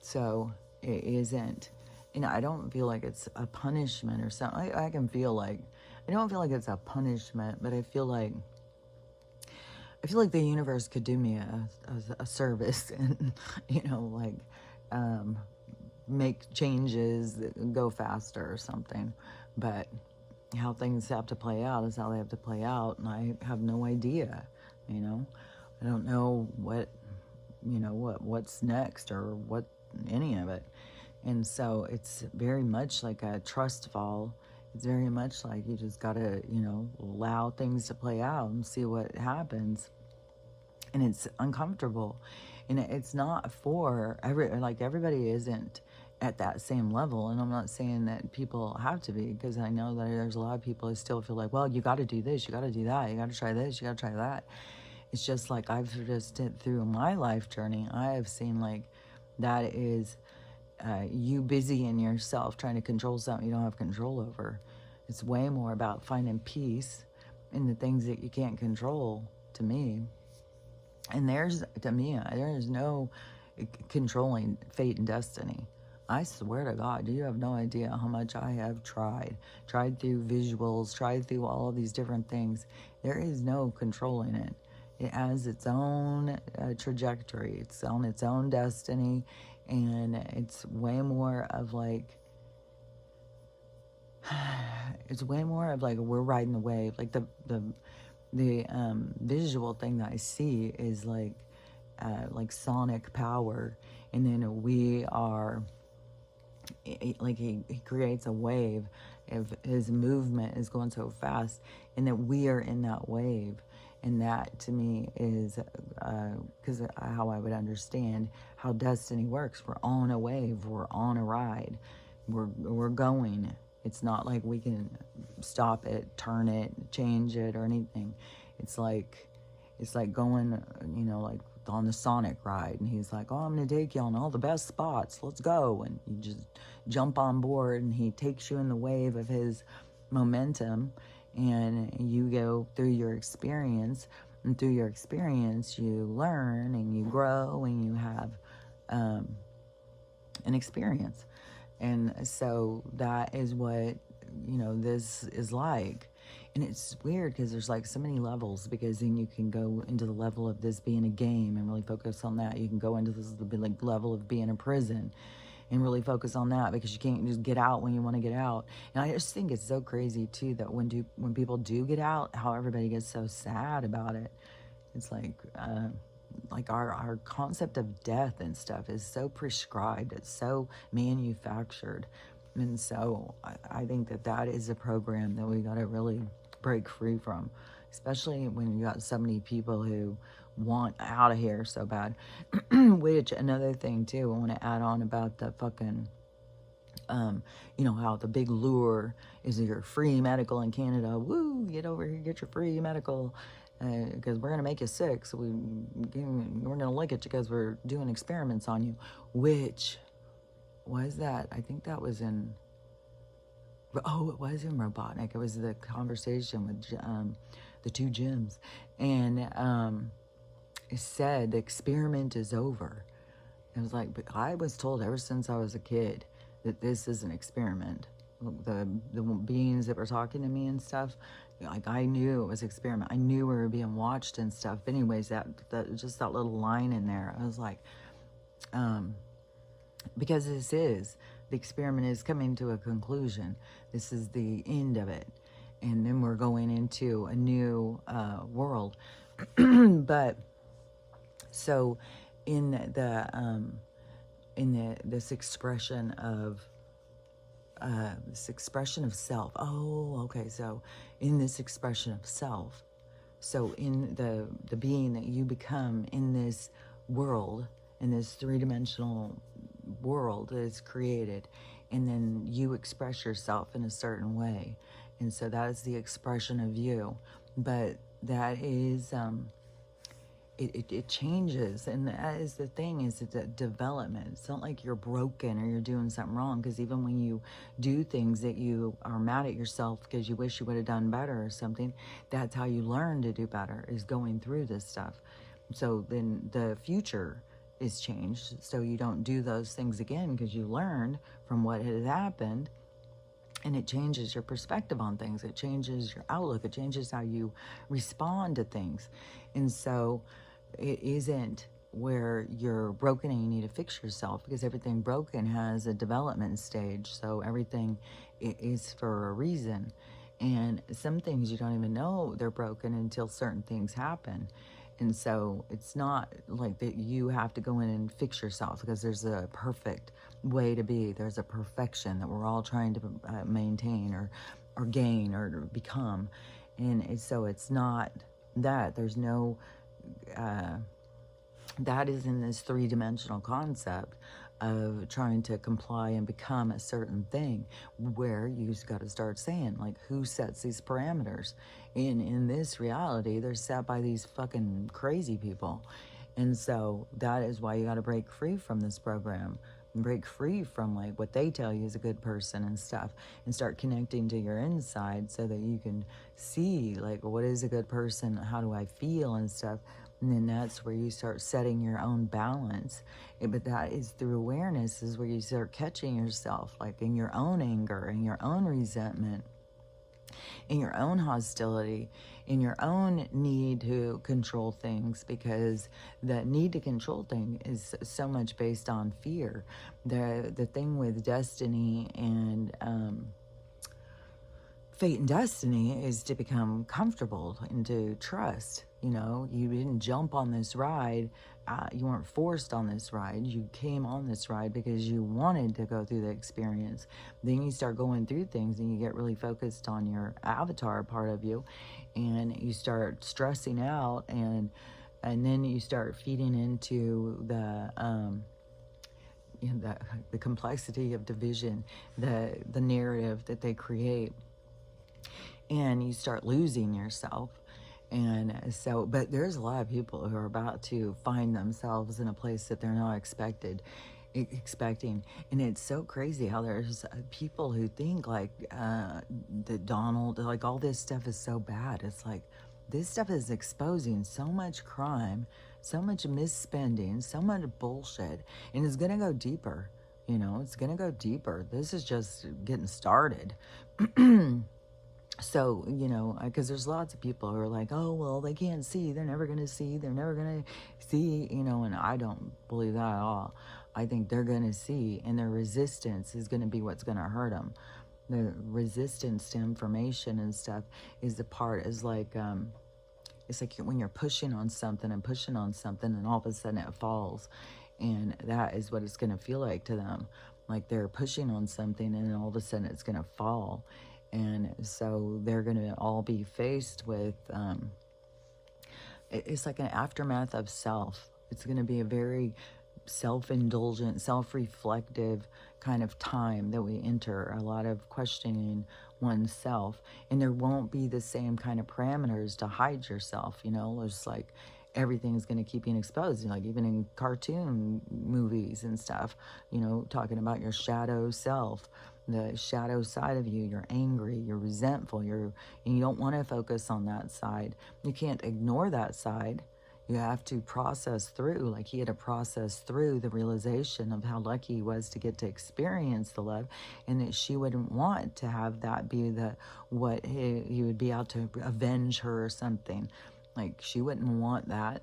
So it isn't, you know, I don't feel like it's a punishment or something. I can feel like, I don't feel like it's a punishment, but I feel like the universe could do me a service and, you know, like, make changes, go faster or something. But how things have to play out is how they have to play out, and I have no idea, you know. I don't know what, you know, what's next or what, any of it. And so it's very much like a trust fall. It's very much like you just gotta, you know, allow things to play out and see what happens. and it's uncomfortable, and it's not for everybody isn't at that same level. And I'm not saying that people have to be, because I know that there's a lot of people who still feel like, well, you got to do this, you got to do that, you got to try this, you got to try that. It's just like, I've just through my life journey, I have seen like that is you busy in yourself trying to control something you don't have control over. It's way more about finding peace in the things that you can't control, to me. And to me, there is no controlling fate and destiny. I swear to God, you have no idea how much I have tried through visuals, tried through all of these different things. There is no controlling it. It has its own trajectory. It's on its own destiny. And it's way more of like, we're riding the wave. Like the visual thing that I see is like sonic power. And then we are, like he creates a wave. If his movement is going so fast, and that we are in that wave. And that to me is because how I would understand how destiny works. We're on a wave, we're on a ride, we're going. It's not like we can stop it, turn it, change it, or anything. It's like going, like on the Sonic ride, and he's like, oh, I'm gonna take you on all the best spots, let's go. And you just jump on board, and he takes you in the wave of his momentum, and you go through your experience, and through your experience you learn and you grow and you have an experience. And so that is what this is like. And it's weird because there's like so many levels, because then you can go into the level of this being a game and really focus on that. You can go into this like level of being in prison and really focus on that, because you can't just get out when you want to get out. And I just think it's so crazy too that when people do get out, how everybody gets so sad about it. It's like our concept of death and stuff is so prescribed. It's so manufactured. And so I think that is a program that we got to really break free from, especially when you got so many people who want out of here so bad. Which, another thing too, I want to add on about the fucking, how the big lure is your free medical in Canada. Woo, get over here, get your free medical, because we're going to make you sick. So we're going to look at you because we're doing experiments on you. Which was that? I think that was in, it was in Robotnik. It was the conversation with the two gyms. And it said the experiment is over. It was like, but I was told ever since I was a kid that this is an experiment. The beings that were talking to me and stuff, like I knew it was an experiment. I knew we were being watched and stuff. But anyways, that just that little line in there, I was like, because the experiment is coming to a conclusion. This is the end of it. And then we're going into a new world. But so in this expression of self. Oh, okay. So in this expression of self, so in the being that you become in this world, in this three-dimensional world that is created, and then you express yourself in a certain way, and so that is the expression of you. But that is it changes, and that is the thing, is it's a development. It's not like you're broken or you're doing something wrong, because even when you do things that you are mad at yourself because you wish you would have done better or something, that's how you learn to do better, is going through this stuff. So then the future is changed, so you don't do those things again, because you learned from what had happened. And it changes your perspective on things. It changes your outlook. It changes how you respond to things. And so it isn't where you're broken and you need to fix yourself, because everything broken has a development stage. So everything is for a reason. And some things you don't even know they're broken until certain things happen. And so it's not like that you have to go in and fix yourself, because there's a perfect way to be. There's a perfection that we're all trying to maintain or gain or become. And so it's not that. There's no that is in this three-dimensional concept of trying to comply and become a certain thing, where you just got to start saying, like, who sets these parameters? In this reality, they're set by these fucking crazy people. And so that is why you got to break free from this program, break free from like what they tell you is a good person and stuff, and start connecting to your inside so that you can see like, what is a good person, how do I feel and stuff. And then that's where you start setting your own balance. But that is through awareness, is where you start catching yourself, like in your own anger, in your own resentment, in your own hostility, in your own need to control things, because the need to control thing is so much based on fear. The thing with destiny and fate and destiny is to become comfortable and to trust. You know, you didn't jump on this ride. You weren't forced on this ride. You came on this ride because you wanted to go through the experience. Then you start going through things and you get really focused on your avatar part of you, and you start stressing out, and then you start feeding into the complexity of division, the narrative that they create, and you start losing yourself. And so, but there's a lot of people who are about to find themselves in a place that they're not expecting. And it's so crazy how there's people who think like that Donald, like all this stuff is so bad. It's like, this stuff is exposing so much crime, so much misspending, so much bullshit, and it's gonna go deeper. You know, it's gonna go deeper. This is just getting started. So, you know, because there's lots of people who are like, oh, well, they can't see. They're never going to see. They're never going to see, you know, and I don't believe that at all. I think they're going to see, and their resistance is going to be what's going to hurt them. The resistance to information and stuff is the part, is like, it's like when you're pushing on something and pushing on something, and all of a sudden it falls. And that is what it's going to feel like to them. Like they're pushing on something, and then all of a sudden it's going to fall. And so they're going to all be faced with, it's like an aftermath of self. It's going to be a very self-indulgent, self-reflective kind of time that we enter, a lot of questioning oneself. And there won't be the same kind of parameters to hide yourself, you know. It's like everything's going to keep being exposed, like even in cartoon movies and stuff, you know, talking about your shadow self, the shadow side of you. You're angry, you're resentful, and you don't want to focus on that side. You can't ignore that side. You have to process through, like he had to process through the realization of how lucky he was to get to experience the love, and that she wouldn't want to have that be what he would be out to avenge her or something. Like she wouldn't want that,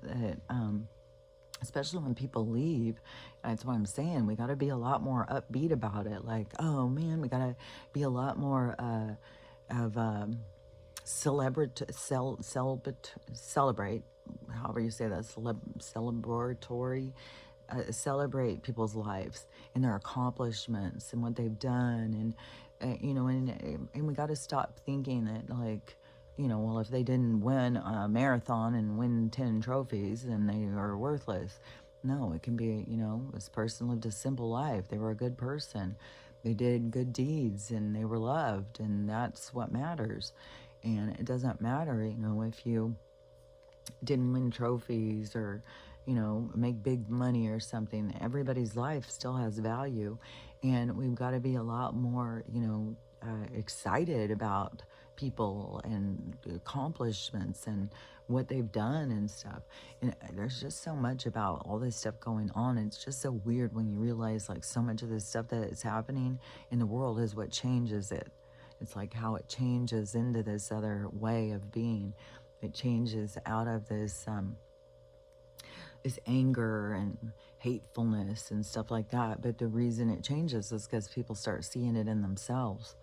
especially when people leave. That's what I'm saying. We got to be a lot more upbeat about it. Like, oh man, we got to be a lot more celebrate, however you say that, celebratory, celebrate people's lives and their accomplishments and what they've done. And you know, and we got to stop thinking that, like, you know, well, if they didn't win a marathon and win 10 trophies, then they are worthless. No, it can be, you know, this person lived a simple life. They were a good person. They did good deeds and they were loved, and that's what matters. And it doesn't matter, you know, if you didn't win trophies or, you know, make big money or something. Everybody's life still has value. And we've got to be a lot more, you know, excited about people and accomplishments and what they've done and stuff. And there's just so much about all this stuff going on. It's just so weird when you realize like so much of this stuff that is happening in the world is what changes it. It's like how it changes into this other way of being. It changes out of this this anger and hatefulness and stuff like that. But the reason it changes is because people start seeing it in themselves.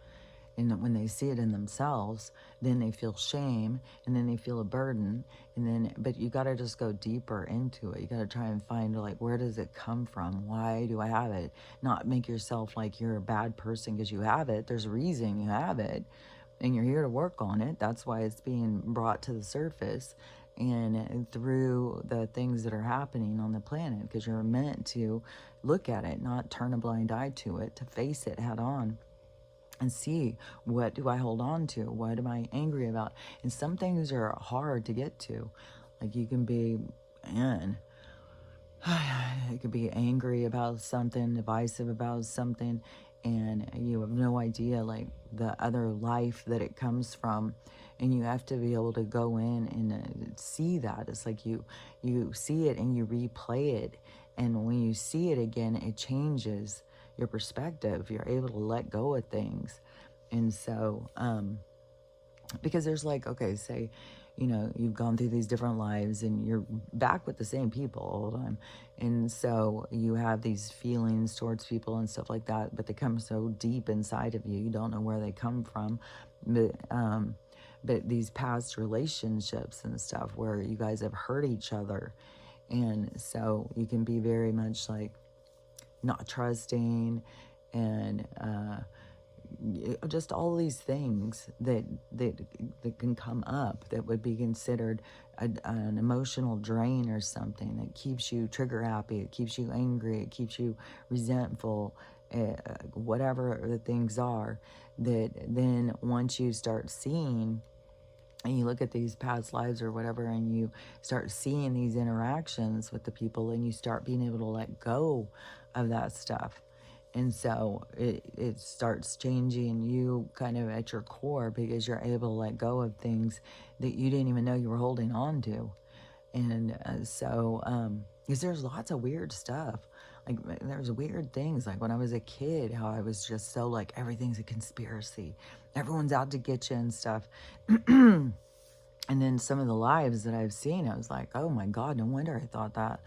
And when they see it in themselves, then they feel shame, and then they feel a burden. And then, but you got to just go deeper into it. You got to try and find, like, where does it come from? Why do I have it? Not make yourself like you're a bad person because you have it. There's a reason you have it, and you're here to work on it. That's why it's being brought to the surface. and through the things that are happening on the planet, because you're meant to look at it, not turn a blind eye to it, to face it head on and see, what do I hold on to? What am I angry about? And some things are hard to get to. Like you can be, man, you could be angry about something, divisive about something, and you have no idea like the other life that it comes from. And you have to be able to go in and see that. It's like you see it and you replay it. And when you see it again, it changes your perspective. You're able to let go of things. And so, because there's like, okay, say, you've gone through these different lives and you're back with the same people all the time. And so you have these feelings towards people and stuff like that, but they come so deep inside of you, you don't know where they come from. But these past relationships and stuff where you guys have hurt each other. And so you can be very much like not trusting and, just all these things that can come up that would be considered an emotional drain or something that keeps you trigger happy, it keeps you angry, it keeps you resentful, whatever the things are, that then once you start seeing and you look at these past lives or whatever, and you start seeing these interactions with the people, and you start being able to let go of that stuff. And so it starts changing you kind of at your core, because you're able to let go of things that you didn't even know you were holding on to. And because there's lots of weird stuff. Like there's weird things, like when I was a kid, how I was just so like, everything's a conspiracy. Everyone's out to get you and stuff. And then some of the lives that I've seen, I was like, oh my God, no wonder I thought that.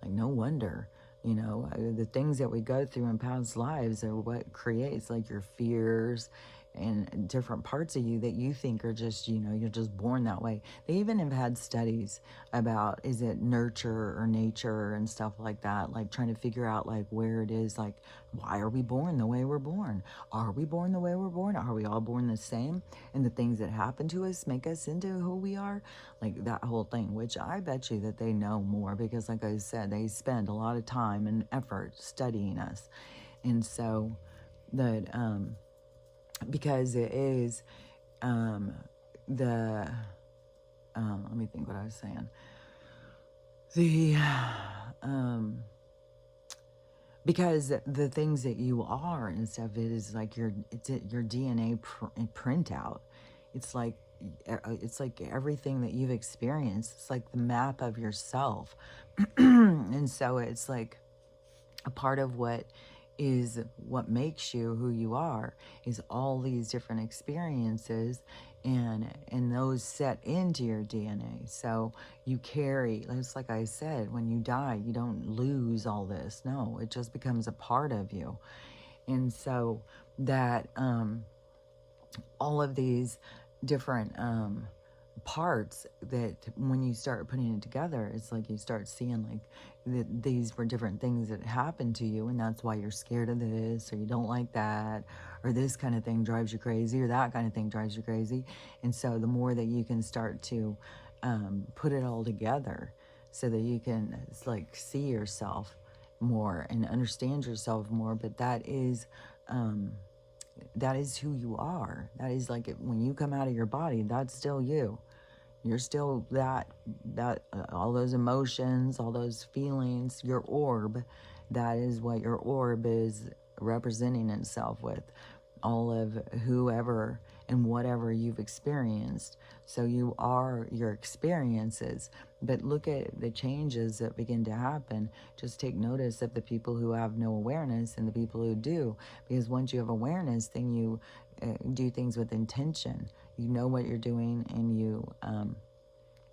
Like, no wonder. The things that we go through in past lives are what creates like your fears and different parts of you that you think are just, you're just born that way. They even have had studies about, is it nurture or nature and stuff like that, like trying to figure out like where it is, like, why are we born the way we're born? Are we born the way we're born? Are we all born the same? And the things that happen to us make us into who we are? Like that whole thing, which I bet you that they know more, because like I said, they spend a lot of time and effort studying us. And so that, because it is let me think what I was saying. Because the things that you are and stuff, it is like your DNA printout. It's like everything that you've experienced. It's like the map of yourself. And so it's like a part of what makes you who you are is all these different experiences, and those set into your DNA. So you carry, just like I said, when you die, you don't lose all this. No, it just becomes a part of you. And so that all of these different parts, that when you start putting it together, it's like you start seeing like these were different things that happened to you, and that's why you're scared of this, or you don't like that, or this kind of thing drives you crazy, or that kind of thing drives you crazy. And so the more that you can start to put it all together, so that you can like see yourself more and understand yourself more. But that is who you are. That is like when you come out of your body, that's still you. You're still that all those emotions, all those feelings, your orb, that is what your orb is representing itself with, all of whoever and whatever you've experienced. So you are your experiences. But look at the changes that begin to happen. Just take notice of the people who have no awareness and the people who do. Because once you have awareness, then you do things with intention. You know what you're doing, and you and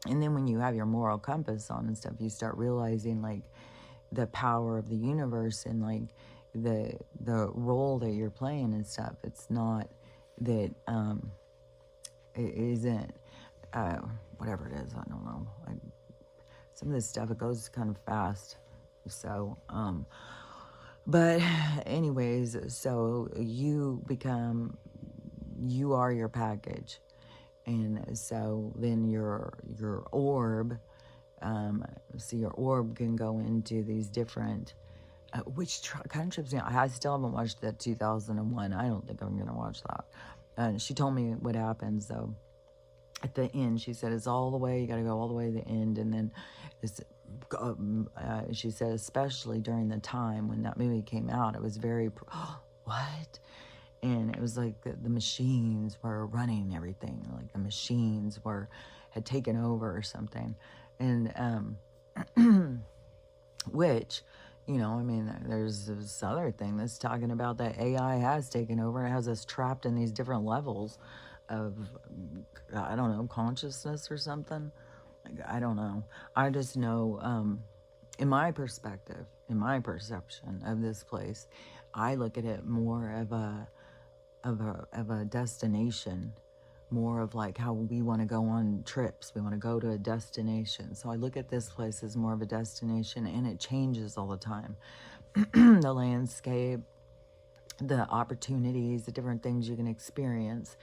then when you have your moral compass on and stuff, you start realizing like the power of the universe, and like the role that you're playing and stuff. It's not that it isn't whatever it is, I don't know, like some of this stuff, it goes kind of fast. So but anyways, so you are your package. And so then your orb, so your orb can go into these different, which kind of trips me out. I still haven't watched that 2001. I don't think I'm going to watch that. And she told me what happens, though. At the end, she said, it's all the way, you got to go all the way to the end. And then she said, especially during the time when that movie came out, it was very, what? And it was like the machines were running everything. Like the machines had taken over or something. And, which, I mean, there's this other thing that's talking about that AI has taken over. It has us trapped in these different levels of, I don't know, consciousness or something. Like, I don't know. I just know, in my perspective, in my perception of this place, I look at it more of a destination, more of like how we want to go on trips. We want to go to a destination. So I look at this place as more of a destination, and it changes all the time. The landscape, the opportunities, the different things you can experience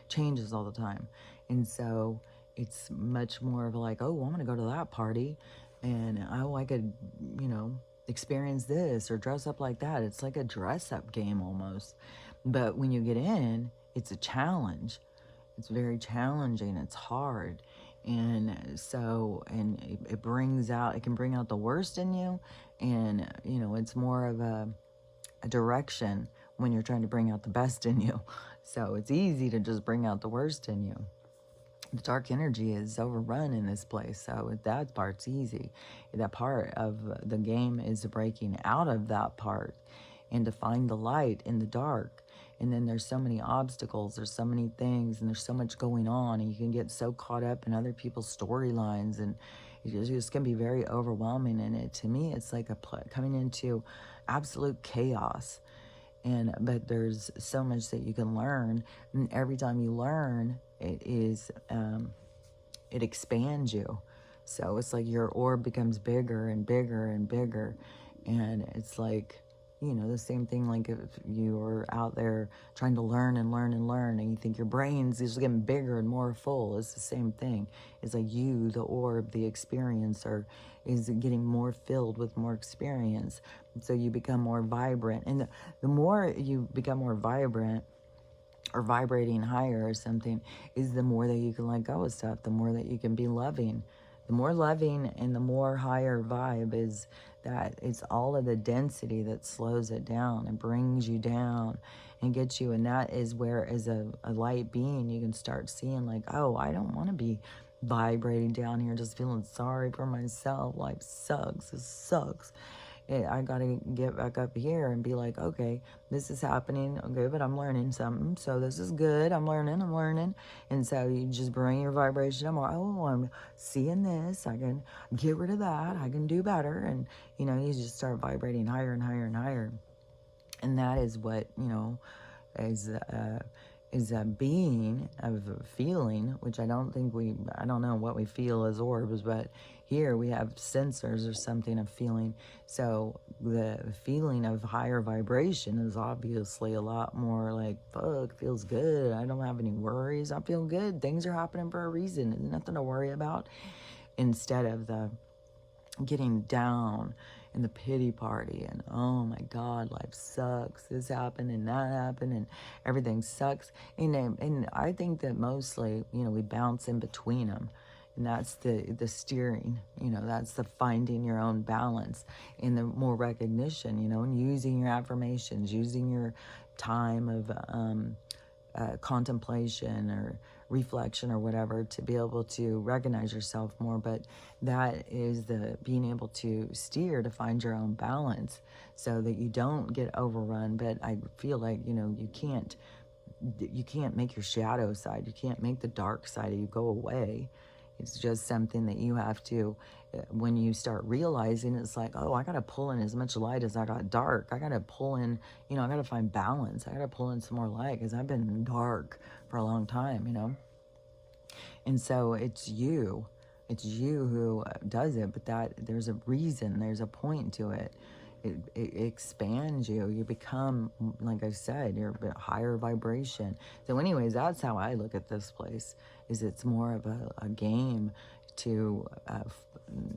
changes all the time. And so it's much more of like, oh, I'm going to go to that party, and I could, experience this or dress up like that. It's like a dress up game almost. But when you get in, it's a challenge. It's very challenging. It's hard. And so, and it brings out, it can bring out the worst in you. And, it's more of a direction when you're trying to bring out the best in you. So it's easy to just bring out the worst in you. The dark energy is overrun in this place, so that part's easy. That part of the game is breaking out of that part and to find the light in the dark. And then there's so many obstacles, there's so many things, and there's so much going on, and you can get so caught up in other people's storylines, and it just can be very overwhelming. And to me, it's like coming into absolute chaos. But there's so much that you can learn, and every time you learn, it expands you. So it's like your orb becomes bigger and bigger and bigger, and it's like, the same thing like if you are out there trying to learn and learn and learn, and you think your brain's just getting bigger and more full. It's the same thing. It's like you, the orb, the experiencer, is getting more filled with more experience. So you become more vibrant. And the more you become more vibrant, or vibrating higher or something, is the more that you can let go of stuff, the more that you can be loving. The more loving and the more higher vibe is that it's all of the density that slows it down and brings you down and gets you. And that is where, as a light being, you can start seeing like, oh, I don't want to be vibrating down here, just feeling sorry for myself. Life sucks. It sucks. I got to get back up here and be like, okay, this is happening. Okay, but I'm learning something. So this is good. I'm learning. And so you just bring your vibration up. Oh, I'm seeing this. I can get rid of that. I can do better. And, you just start vibrating higher and higher and higher. And that is what, is a being of a feeling, which I don't know what we feel as orbs, but here we have sensors or something of feeling. So the feeling of higher vibration is obviously a lot more like, fuck, feels good. I don't have any worries. I feel good. Things are happening for a reason. There's nothing to worry about. Instead of the getting down in the pity party and, oh my God, life sucks. This happened and that happened and everything sucks. And I think that mostly, we bounce in between them. And that's the steering, that's the finding your own balance and the more recognition, and using your affirmations, using your time of contemplation or reflection or whatever to be able to recognize yourself more. But that is the being able to steer to find your own balance so that you don't get overrun. But I feel like, you can't make your shadow side, you can't make the dark side of you go away. It's just something that you have to, when you start realizing, it's like, oh, I got to pull in as much light as I got dark. I got to pull in, I got to find balance. I got to pull in some more light because I've been dark for a long time, And so it's you who does it, but that there's a reason, there's a point to it. it expands you. You become, like I said, you're a bit higher vibration. So anyways, that's how I look at this place, is it's more of a game to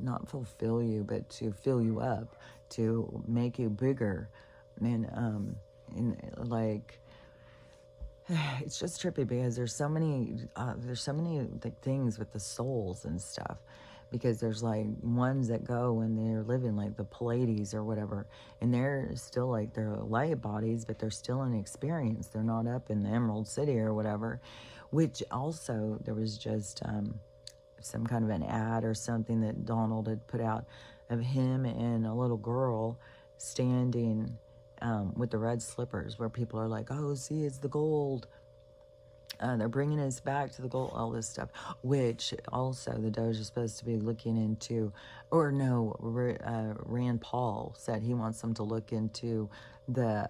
not fulfill you, but to fill you up, to make you bigger. And like, it's just trippy because there's so many like things with the souls and stuff, because there's like ones that go and they're living like the Pleiades or whatever, and they're still like, they're light bodies, but they're still in experience. They're not up in the Emerald City or whatever. Which also, there was just some kind of an ad or something that Donald had put out of him and a little girl standing with the red slippers, where people are like, oh, see, it's the gold. They're bringing us back to the gold, all this stuff, which also the Doge is supposed to be looking into, or no, Rand Paul said he wants them to look into the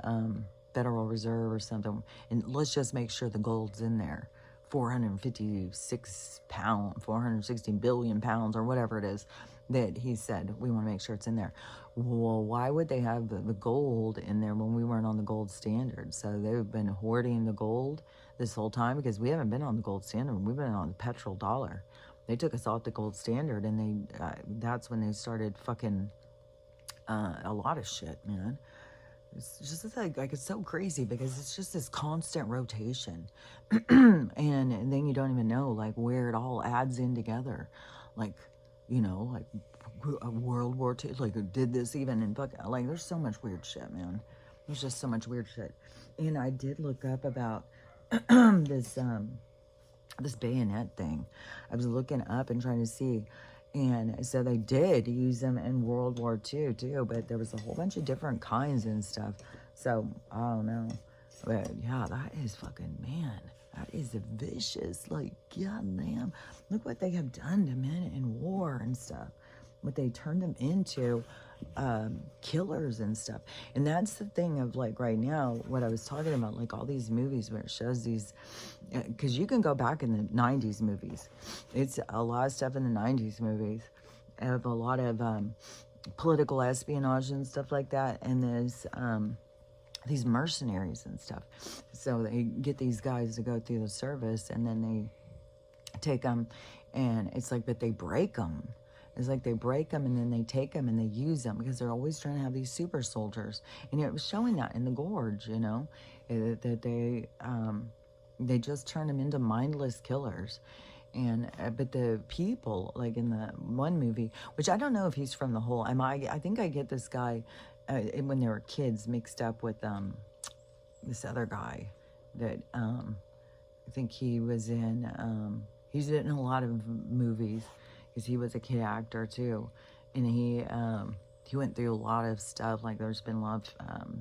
Federal Reserve or something, and let's just make sure the gold's in there. 416 billion pounds, or whatever it is that he said, we want to make sure it's in there. Well, why would they have the gold in there when we weren't on the gold standard? So they've been hoarding the gold this whole time, because we haven't been on the gold standard. We've been on the petrodollar. They took us off the gold standard, and that's when they started fucking a lot of shit, man. It's just like it's so crazy, because it's just this constant rotation. and then you don't even know like where it all adds in together. Like, you know, like World War II, like did this even in fuck, like there's so much weird shit, man. There's just so much weird shit. And I did look up about this bayonet thing. I was looking up and trying to see. And so they did use them in World War II too, but there was a whole bunch of different kinds and stuff. So I don't know. But yeah, that is fucking, man, that is vicious. Like, goddamn, look what they have done to men in war and stuff. What they turned them into, killers and stuff. And that's the thing of like right now, what I was talking about, like all these movies where it shows these, because you can go back in the 90s movies. It's a lot of stuff in the 90s movies of a lot of political espionage and stuff like that. And there's these mercenaries and stuff. So they get these guys to go through the service, and then they take them, and it's like, but they break them. It's like they break them and then they take them and they use them, because they're always trying to have these super soldiers. And it was showing that in the Gorge, you know, that they just turn them into mindless killers. And but the people, like in the one movie, which I don't know if he's from the whole, I think I get this guy when they were kids mixed up with this other guy that I think he was in. He's in a lot of movies, because he was a kid actor too, and he went through a lot of stuff. Like there's been a lot of,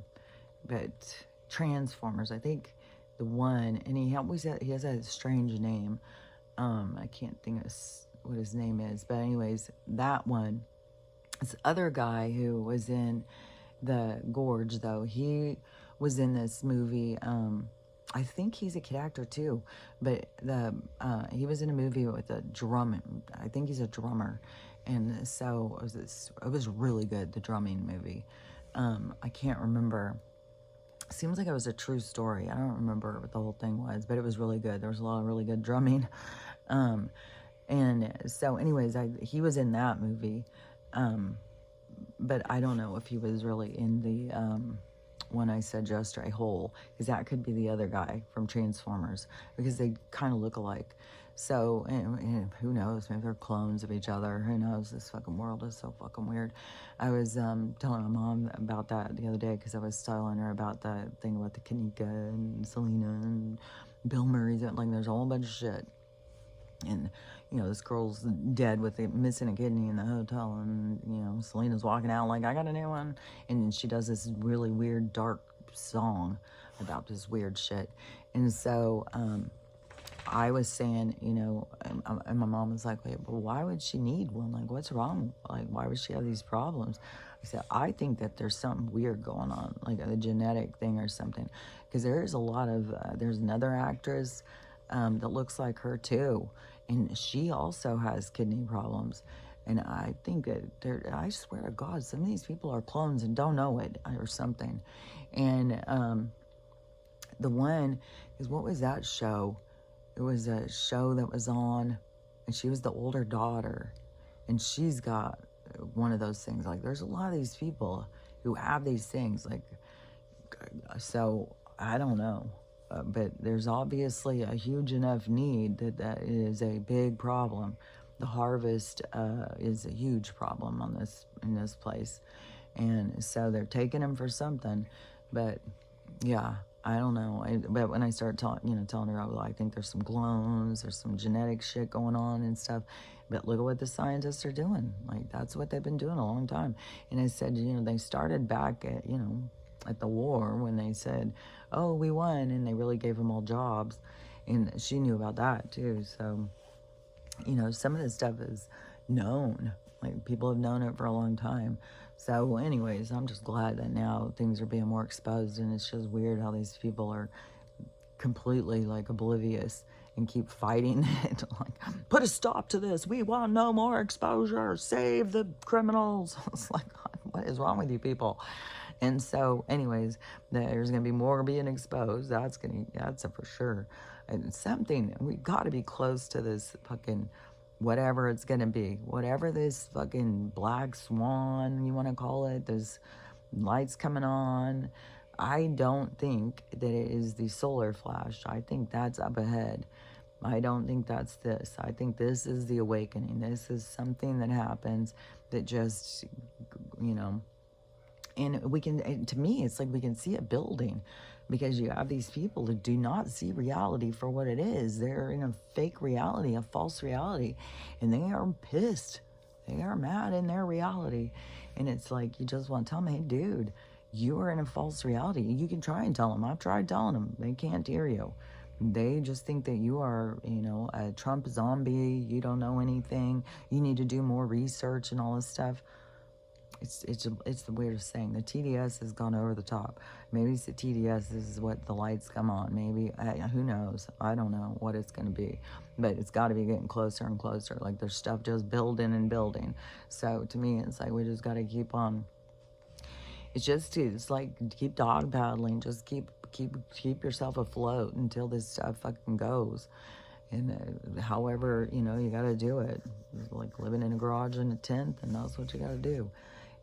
but Transformers, I think the one, and he has a strange name. I can't think of what his name is, but anyways, that one. This other guy who was in the Gorge, though, he was in this movie. I think he's a kid actor too, but he was in a movie with a drum. I think he's a drummer, and so it was really good. The drumming movie. I can't remember. Seems like it was a true story. I don't remember what the whole thing was, but it was really good. There was a lot of really good drumming. And so anyways, he was in that movie. But I don't know if he was really in the one I said just a whole, because that could be the other guy from Transformers, because they kind of look alike. So, and who knows, maybe they're clones of each other. Who knows? This fucking world is so fucking weird. I was telling my mom about that the other day, because I was telling her about the thing about the Kanika and Selena and Bill Murray's. Like, there's a whole bunch of shit. And, you know, this girl's dead with missing a kidney in the hotel, and, you know, Selena's walking out like, I got a new one. And she does this really weird, dark song about this weird shit. And so, I was saying, you know, and my mom was like, wait, well, why would she need one? Like, what's wrong? Like, why would she have these problems? I said, I think that there's something weird going on, like a genetic thing or something. Because there's a lot of, there's another actress that looks like her too. And she also has kidney problems. And I think that I swear to God, some of these people are clones and don't know it or something. And the one is, what was that show? It was a show that was on, and she was the older daughter, and she's got one of those things. Like, there's a lot of these people who have these things. Like, so I don't know. But there's obviously a huge enough need that is a big problem. The harvest is a huge problem in this place, and so they're taking them for something. But yeah, I don't know. But when I start telling her, I think there's some clones, there's some genetic shit going on and stuff. But look at what the scientists are doing. Like, that's what they've been doing a long time. And I said, they started back at the war when they said, oh, we won, and they really gave them all jobs. And she knew about that too. So, some of this stuff is known. Like, people have known it for a long time. So anyways, I'm just glad that now things are being more exposed, and it's just weird how these people are completely like oblivious and keep fighting it. Like, put a stop to this. We want no more exposure. Save the criminals. It's like, God, what is wrong with you people? And so anyways, there's going to be more being exposed. That's a for sure. And something, we got to be close to this fucking whatever it's going to be. Whatever this fucking black swan, you want to call it, there's lights coming on. I don't think that it is the solar flash. I think that's up ahead. I don't think that's this. I think this is the awakening. This is something that happens that just, and to me, it's like we can see it building, because you have these people who do not see reality for what it is. They're in a fake reality, a false reality, and they are pissed. They are mad in their reality. And it's like, you just want to tell them, hey, dude, you are in a false reality. You can try and tell them. I've tried telling them. They can't hear you. They just think that you are, a Trump zombie. You don't know anything. You need to do more research and all this stuff. It's the weirdest thing. The TDS has gone over the top. Maybe it's the TDS. This is what the lights come on. Maybe, who knows? I don't know what it's going to be. But it's got to be getting closer and closer. Like, there's stuff just building and building. So to me, it's like we just got to keep on. It's like keep dog paddling. Just keep yourself afloat until this stuff fucking goes. And however, you got to do it. It's like living in a garage in a tent, and that's what you got to do.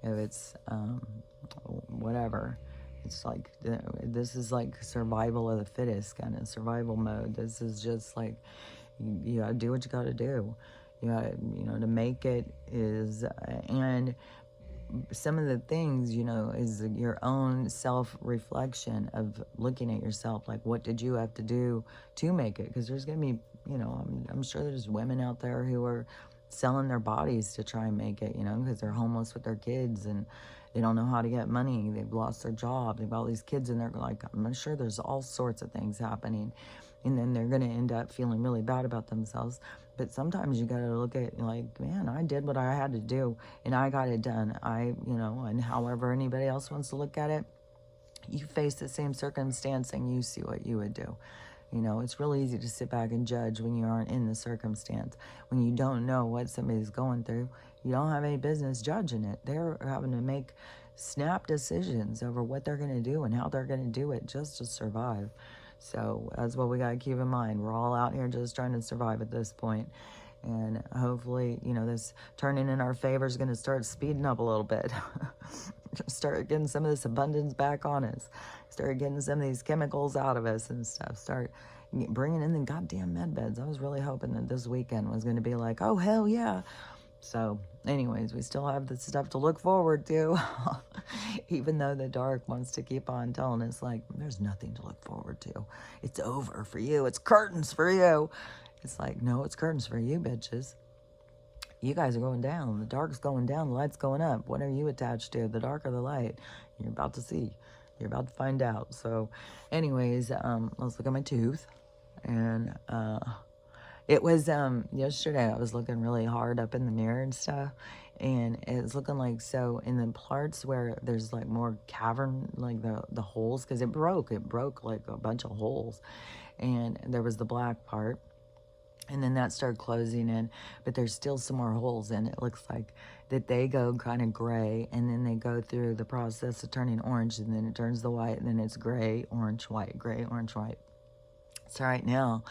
If it's whatever, it's like, this is like survival of the fittest kind of survival mode. This is just like, you got to do what you got to do. You got to, to make it is, and some of the things, is your own self-reflection of looking at yourself. Like, what did you have to do to make it? Because there's going to be, I'm sure there's women out there who are selling their bodies to try and make it, because they're homeless with their kids and they don't know how to get money. They've lost their job. They've got all these kids, and they're like, I'm sure there's all sorts of things happening. And then they're going to end up feeling really bad about themselves. But sometimes you got to look at, like, man, I did what I had to do, and I got it done. And however anybody else wants to look at it, you face the same circumstance and you see what you would do. It's really easy to sit back and judge when you aren't in the circumstance. When you don't know what somebody's going through, you don't have any business judging it. They're having to make snap decisions over what they're going to do and how they're going to do it just to survive. So that's what we got to keep in mind. We're all out here just trying to survive at this point. And hopefully, this turning in our favor is going to start speeding up a little bit. Start getting some of this abundance back on us. Start getting some of these chemicals out of us and stuff. Start bringing in the goddamn med beds. I was really hoping that this weekend was going to be like, oh, hell yeah. So anyways, we still have this stuff to look forward to. Even though the dark wants to keep on telling us, like, there's nothing to look forward to. It's over for you. It's curtains for you. It's like, no, it's curtains for you, bitches. You guys are going down. The dark's going down. The light's going up. What are you attached to, the dark or the light? You're about to see. You're about to find out. So anyways, let's look at my tooth. And it was yesterday I was looking really hard up in the mirror and stuff, and it's looking like, so in the parts where there's like more cavern, like the holes, because it broke like a bunch of holes, and there was the black part, and then that started closing in, but there's still some more holes in it. It looks like that they go kind of gray, and then they go through the process of turning orange, and then it turns the white, and then it's gray, orange, white, gray, orange, white. So right now,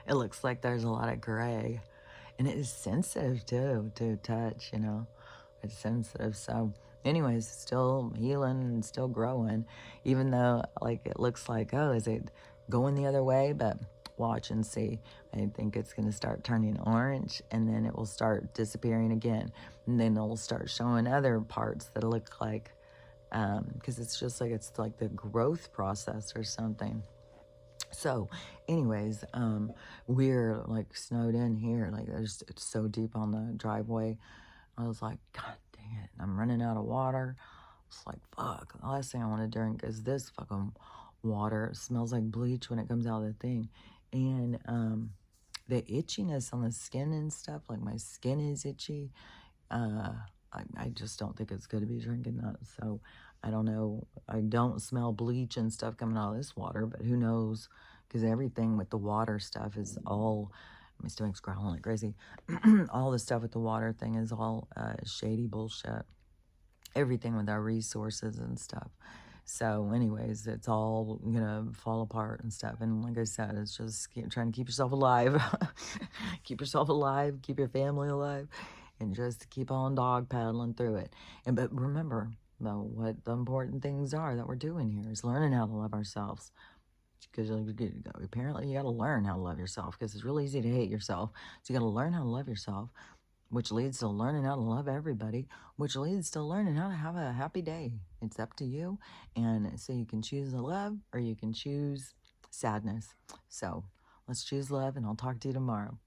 it looks like there's a lot of gray, and it is sensitive too to touch, you know. It's sensitive. So anyways, still healing and still growing, even though like it looks like, oh, is it going the other way? But watch and see. I think it's going to start turning orange, and then it will start disappearing again, and then it will start showing other parts that look like, because it's like the growth process or something. So anyways, we're like snowed in here, like it's so deep on the driveway. I was like, God dang it, I'm running out of water. It's like, fuck, the last thing I want to drink is this fucking water. It smells like bleach when it comes out of the thing. And the itchiness on the skin and stuff, like my skin is itchy. uh I just don't think it's good to be drinking that. So I don't know. I don't smell bleach and stuff coming out of this water, but who knows? Because everything with the water stuff is all, my stomach's growling like crazy. All the stuff with the water thing is all shady bullshit. Everything with our resources and stuff. So anyways, it's all gonna fall apart and stuff. And like I said, it's just trying to keep yourself alive. Keep yourself alive, keep your family alive, and just keep on dog paddling through it. And but remember, though, what the important things are that we're doing here is learning how to love ourselves. Because apparently you got to learn how to love yourself, because it's really easy to hate yourself. So you got to learn how to love yourself, which leads to learning how to love everybody, which leads to learning how to have a happy day. It's up to you. And so you can choose love or you can choose sadness. So let's choose love, and I'll talk to you tomorrow.